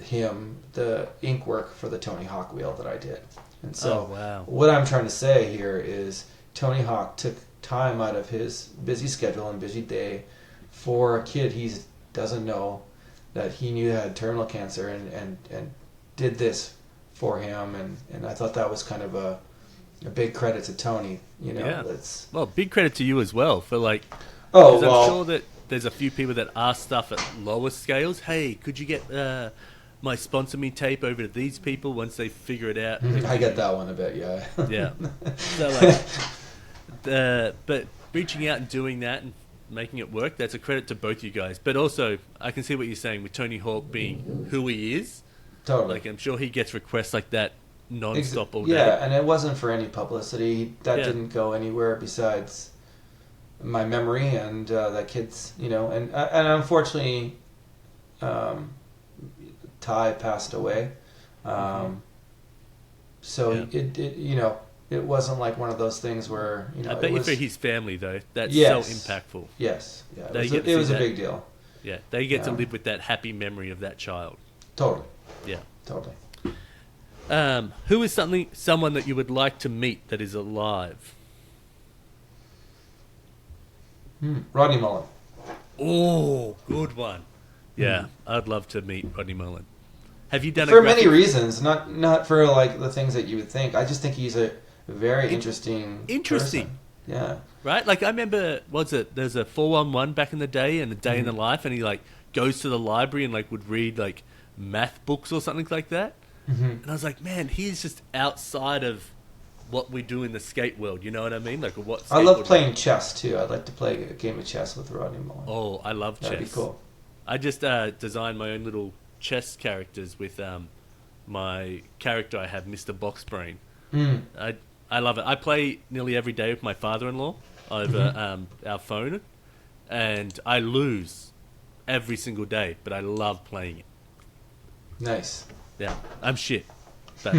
him the ink work for the Tony Hawk wheel that I did. And so what I'm trying to say here is Tony Hawk took time out of his busy schedule and busy day for a kid he doesn't know, that he knew had terminal cancer, and did this for him, and I thought that was kind of a big credit to Tony. Well, big credit to you as well for I'm sure that there's a few people that ask stuff at lower scales. Hey, could you get my sponsor me tape over to these people once they figure it out? I get that one a bit, yeah. Yeah. So but reaching out and doing that and making it work, that's a credit to both you guys. But also, I can see what you're saying with Tony Hawk being who he is. Totally. Like, I'm sure he gets requests like that non-stop all day. Yeah, and it wasn't for any publicity. That didn't go anywhere besides my memory and that kid's, and unfortunately, Ty passed away. So it wasn't like one of those things where, I bet you for his family, though, that's so impactful. Yes. Yeah. It was a big deal. Yeah. They get to live with that happy memory of that child. Totally. Yeah. Totally. Who is someone that you would like to meet that is alive? Rodney Mullen. Oh, good one. Yeah, I'd love to meet Rodney Mullen. Have you done for many reasons, not for like the things that you would think. I just think he's a very interesting person. Yeah. Right? Like, I remember, there's a 411 back in the day and a day in the life, and he like goes to the library and like would read like math books or something like that. And I was like, man, he's just outside of what we do in the skate world. You know what I mean? Like, I love playing chess too. I'd like to play a game of chess with Rodney Mullen. Oh, I love chess. That'd be cool. I just designed my own little chess characters with my character I have, Mr. Boxbrain. I love it. I play nearly every day with my father-in-law over our phone, and I lose every single day, but I love playing it. Nice. Yeah, I'm shit. But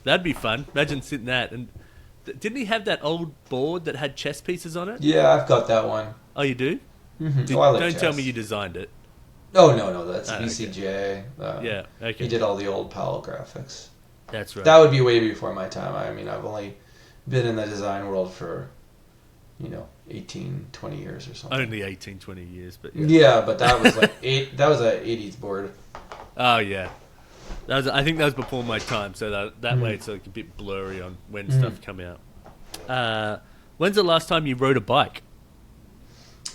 that'd be fun. Imagine sitting that. And didn't he have that old board that had chess pieces on it? Yeah, I've got that one. Oh, you do? Don't Tell me you designed it. Oh, no, that's Okay. BCJ. Yeah, okay. He did all the old Powell graphics. That's right. That would be way before my time. I mean, I've only been in the design world for, 18, 20 years or something. Only 18, 20 years, but Yeah, but that was like that was an 80s board. Oh, yeah. I think that was before my time, so that way it's like a bit blurry on when stuff come out. When's the last time you rode a bike?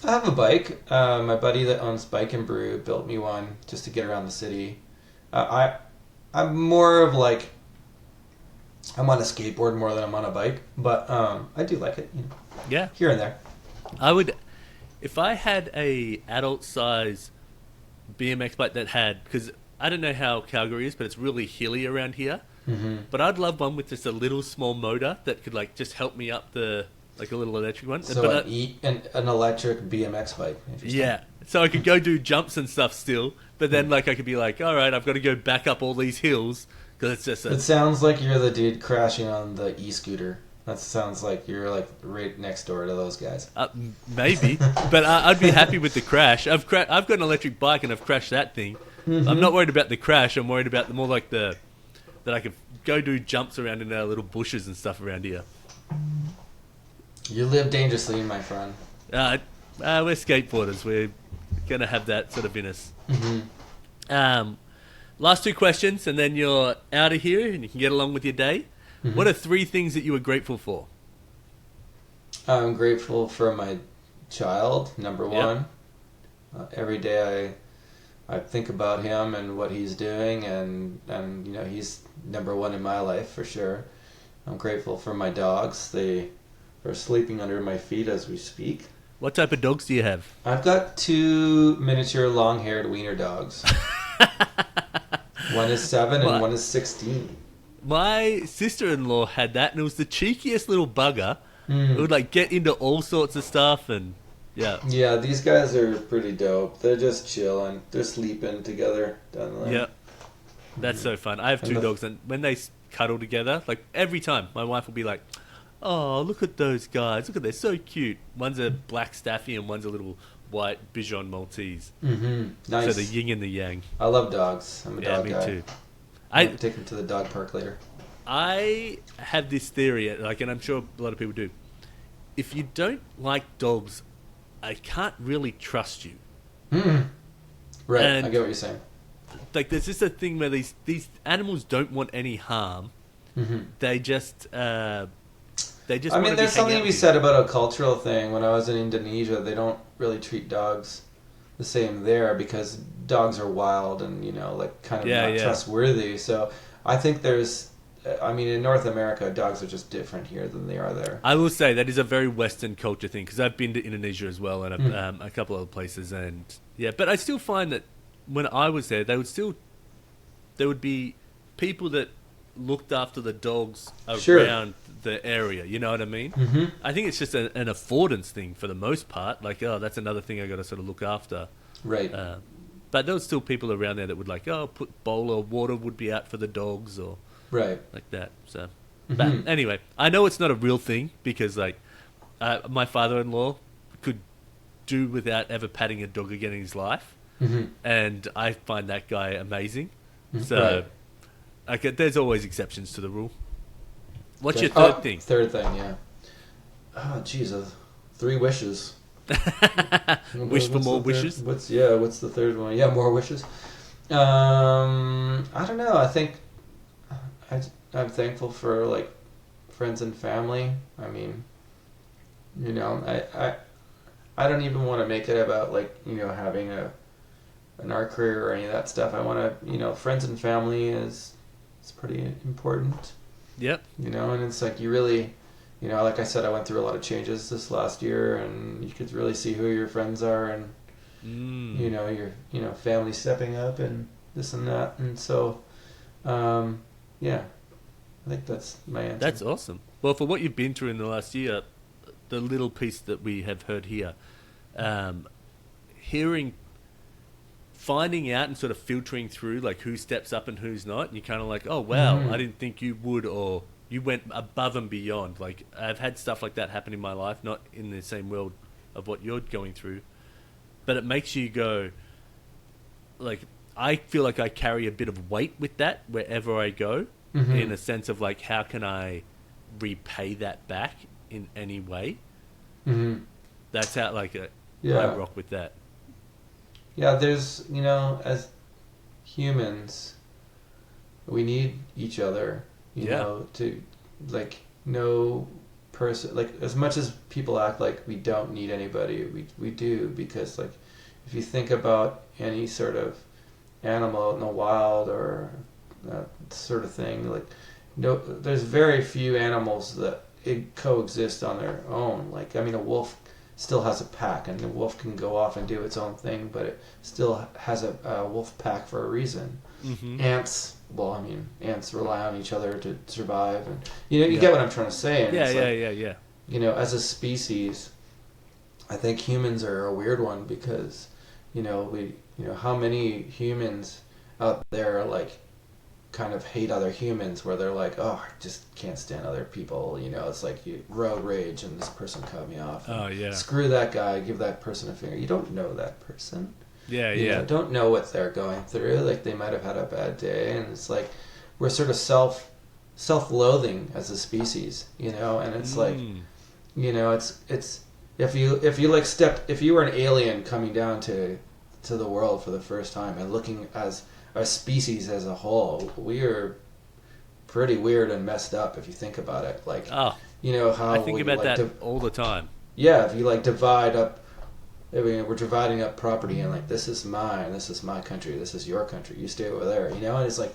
I have a bike. My buddy that owns Bike and Brew built me one just to get around the city. I'm more of like, I'm on a skateboard more than I'm on a bike, but I do like it. Yeah. Here and there. I would, if I had a adult size BMX bike that had, because I don't know how Calgary is, but it's really hilly around here. Mm-hmm. But I'd love one with just a little small motor that could like just help me up like a little electric one. So but an electric BMX bike. Yeah. So I could go do jumps and stuff still, but then like I could be like, all right, I've got to go back up all these hills because it's just. It sounds like you're the dude crashing on the e-scooter. That sounds like you're like right next door to those guys. Maybe, but I'd be happy with the crash. I've got an electric bike and I've crashed that thing. Mm-hmm. I'm not worried about the crash. I'm worried about more like that I could go do jumps around in our little bushes and stuff around here. You live dangerously, my friend. We're skateboarders. We're gonna have that sort of in us. Mm-hmm. Last two questions, and then you're out of here, and you can get along with your day. Mm-hmm. What are 3 things that you were grateful for? I'm grateful for my child, number one. Every day I think about him and what he's doing, and he's number one in my life for sure. I'm grateful for my dogs. They are sleeping under my feet as we speak. What type of dogs do you have? I've got 2 miniature long-haired wiener dogs. One is 7 and one is 16. My sister-in-law had that, and it was the cheekiest little bugger. It would like get into all sorts of stuff, and yeah. Yeah, these guys are pretty dope. They're just chilling. They're sleeping together down the line. Yeah, that's so fun. I have 2 dogs, and when they cuddle together, like every time, my wife will be like, "Oh, look at those guys! Look at they're so cute." One's a black staffy, and one's a little white Bichon Maltese. Mm-hmm. Nice. So the yin and the yang. I love dogs. I'm a dog guy. Me too. I'll take them to the dog park later. I have this theory, like, and I'm sure a lot of people do. If you don't like dogs, I can't really trust you. Right, and I get what you're saying. Like, there's just a thing where these animals don't want any harm. Mm-hmm. They just. I mean, there's something to be said about a cultural thing. When I was in Indonesia, they don't really treat dogs the same there because dogs are wild and kind of not trustworthy. So I think in North America, dogs are just different here than they are there. I will say that is a very Western culture thing because I've been to Indonesia as well and a couple other places, and but I still find that when I was there, there would be people that looked after the dogs around the area. You know what I mean? Mm-hmm. I think it's just an affordance thing for the most part. Like, oh, that's another thing I got to sort of look after. Right. But there was still people around there that would like, put bowl or water would be out for the dogs or like that. So, but anyway, I know it's not a real thing because like my father-in-law could do without ever patting a dog again in his life, and I find that guy amazing. So. Okay, there's always exceptions to the rule. What's your third thing? Third thing, yeah. Oh, Jesus. 3 wishes. Wish for more wishes? What's the third one? Yeah, more wishes. I don't know. I think I'm thankful for, like, friends and family. I mean, I don't even want to make it about, like, having an art career or any of that stuff. I want to, friends and family is... It's pretty important. Yep. And it's like you really, like I said, I went through a lot of changes this last year, and you could really see who your friends are, and your family stepping up, and this and that, and so, I think that's my answer. That's awesome. Well, for what you've been through in the last year, the little piece that we have heard here, finding out and sort of filtering through like who steps up and who's not, and you're kind of like, oh wow, I didn't think you would, or you went above and beyond. Like I've had stuff like that happen in my life, not in the same world of what you're going through, but it makes you go, like I feel like I carry a bit of weight with that wherever I go, in a sense of like, how can I repay that back in any way? That's how I rock with that. Yeah, there's, as humans, we need each other, you know, to, like, no person, like, as much as people act like we don't need anybody, we do, because, like, if you think about any sort of animal in the wild or that sort of thing, like, no, there's very few animals that coexist on their own. Like, I mean, a wolf still has a pack, and the wolf can go off and do its own thing, but it still has a wolf pack for a reason. Ants, ants rely on each other to survive, and you get what I'm trying to say. And Yeah. As a species, I think humans are a weird one because, how many humans out there are like, kind of hate other humans, where they're like, oh, I just can't stand other people, it's like road rage and this person cut me off. Oh yeah. Screw that guy, give that person a finger. You don't know that person. Yeah. Don't know what they're going through. Like, they might have had a bad day, and it's like we're sort of self-loathing as a species, and it's like, it's if you were an alien coming down to the world for the first time and looking as a species as a whole, we are pretty weird and messed up if you think about it. Like, how I think about that all the time. Yeah, if you like divide up, we're dividing up property, and like, this is mine, this is my country, this is your country, you stay over there, and it's like,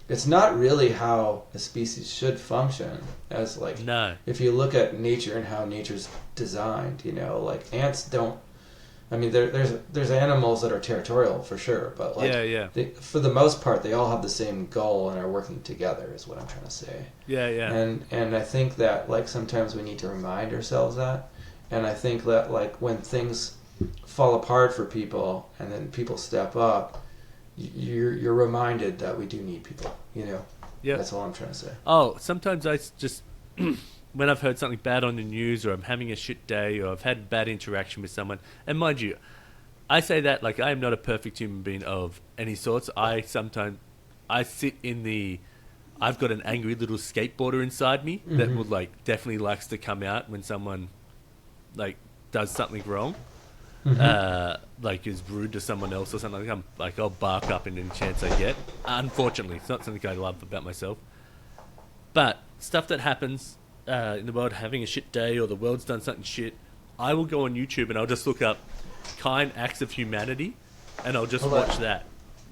it's not really how a species should function. As like, no. If you look at nature and how nature's designed, like, ants don't. I mean, there's animals that are territorial for sure, but like, for the most part, they all have the same goal and are working together, is what I'm trying to say. Yeah. And I think that, like, sometimes we need to remind ourselves that, and I think that, like, when things fall apart for people and then people step up, you're reminded that we do need people. Yeah. That's all I'm trying to say. Oh, sometimes I just. When I've heard something bad on the news, or I'm having a shit day, or I've had bad interaction with someone, and mind you, I say that like I am not a perfect human being of any sorts. I sit in I've got an angry little skateboarder inside me that would like definitely likes to come out when someone like does something wrong, like is rude to someone else or something. I'll bark up in any chance I get. Unfortunately, it's not something I love about myself, but stuff that happens in the world, having a shit day, or the world's done something shit, I will go on YouTube and I'll just look up kind acts of humanity, and I'll just watch that,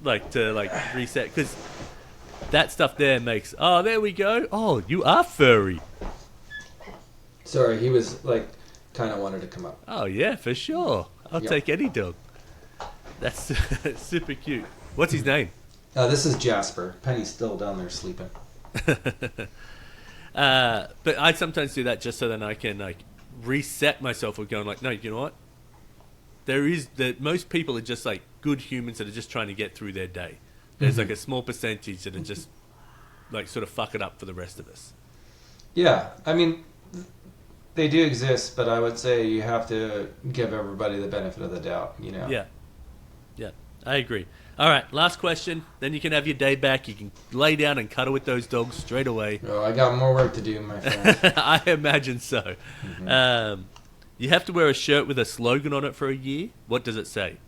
like, to like reset, because that stuff there makes, oh, there we go, oh, you are furry. Sorry, he was like, kind of wanted to come up. Oh yeah, for sure. I'll take any dog. That's super cute. What's his name? This is Jasper. Penny's still down there sleeping. But I sometimes do that just so then I can like reset myself with going like, no, you know what? Most people are just like good humans that are just trying to get through their day. There's like a small percentage that are just like sort of fuck it up for the rest of us. Yeah, I mean, they do exist, but I would say you have to give everybody the benefit of the doubt, Yeah, I agree. All right, last question. Then you can have your day back. You can lay down and cuddle with those dogs straight away. Oh, I got more work to do, my friend. I imagine so. You have to wear a shirt with a slogan on it for a year. What does it say?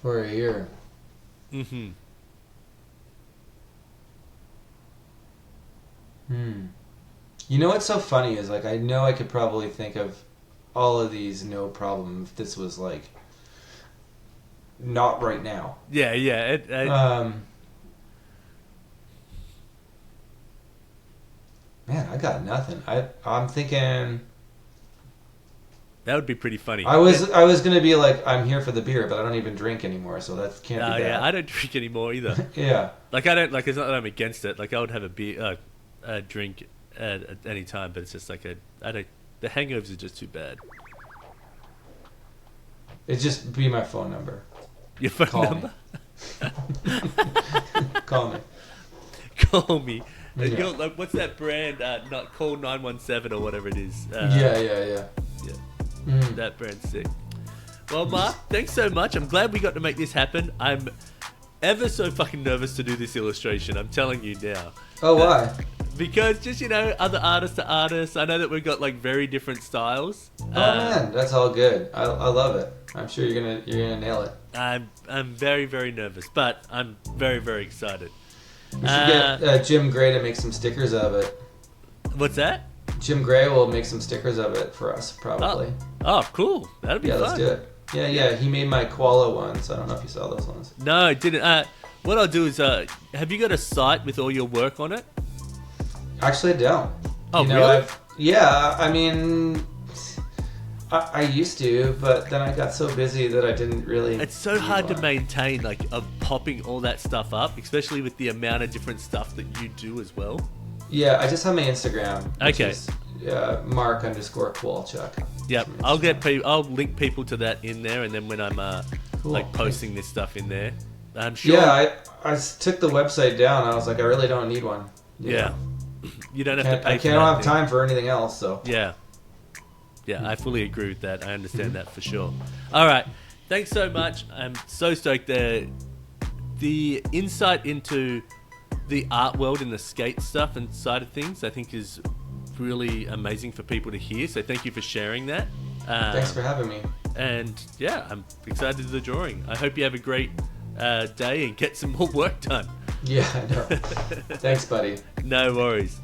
For a year. You know what's so funny is, like, I know I could probably think of all of these no problem if this was like not right now. Yeah. Man, I got nothing. I'm thinking that would be pretty funny. I was gonna be like, I'm here for the beer, but I don't even drink anymore, so that can't be bad. Yeah, I don't drink anymore either. Yeah. Like, I don't, like, it's not that I'm against it. Like, I would have a beer, a drink at any time, but it's just like the hangovers are just too bad. It'd just be my phone number. Your phone number? Call me. Call me. Yeah. Like, what's that brand? Not Call 917 or whatever it is. Yeah. That brand's sick. Well, Mark, thanks so much. I'm glad we got to make this happen. I'm ever so fucking nervous to do this illustration. I'm telling you now. Oh, why? Because just, other artist to artist, I know that we've got like very different styles. Oh man, that's all good. I love it. I'm sure you're gonna nail it. I'm very, very nervous, but I'm very, very excited. We should get Jim Gray to make some stickers of it. What's that? Jim Gray will make some stickers of it for us, probably. Oh, cool. That'd be fun. Yeah, let's do it. Yeah. He made my koala ones. I don't know if you saw those ones. No, I didn't. What I'll do is, have you got a site with all your work on it? Actually, I don't. Oh, really? I mean, I used to, but then I got so busy that I didn't really. It's so hard to maintain, of popping all that stuff up, especially with the amount of different stuff that you do as well. Yeah, I just have my Instagram. Okay. Is, Mark_Kowalchuk. Yep, I'll link people to that in there, and then when I'm posting this stuff in there, I'm sure. Yeah, I took the website down. I was like, I really don't need one. Yeah. You don't have to pay. I can't have time for anything else. So. Yeah, I fully agree with that. I understand that for sure. All right, thanks so much. I'm so stoked there. The insight into the art world and the skate stuff and side of things, I think, is really amazing for people to hear. So thank you for sharing that. Thanks for having me. And yeah, I'm excited to the drawing. I hope you have a great day and get some more work done. Yeah, I know. Thanks, buddy. No worries.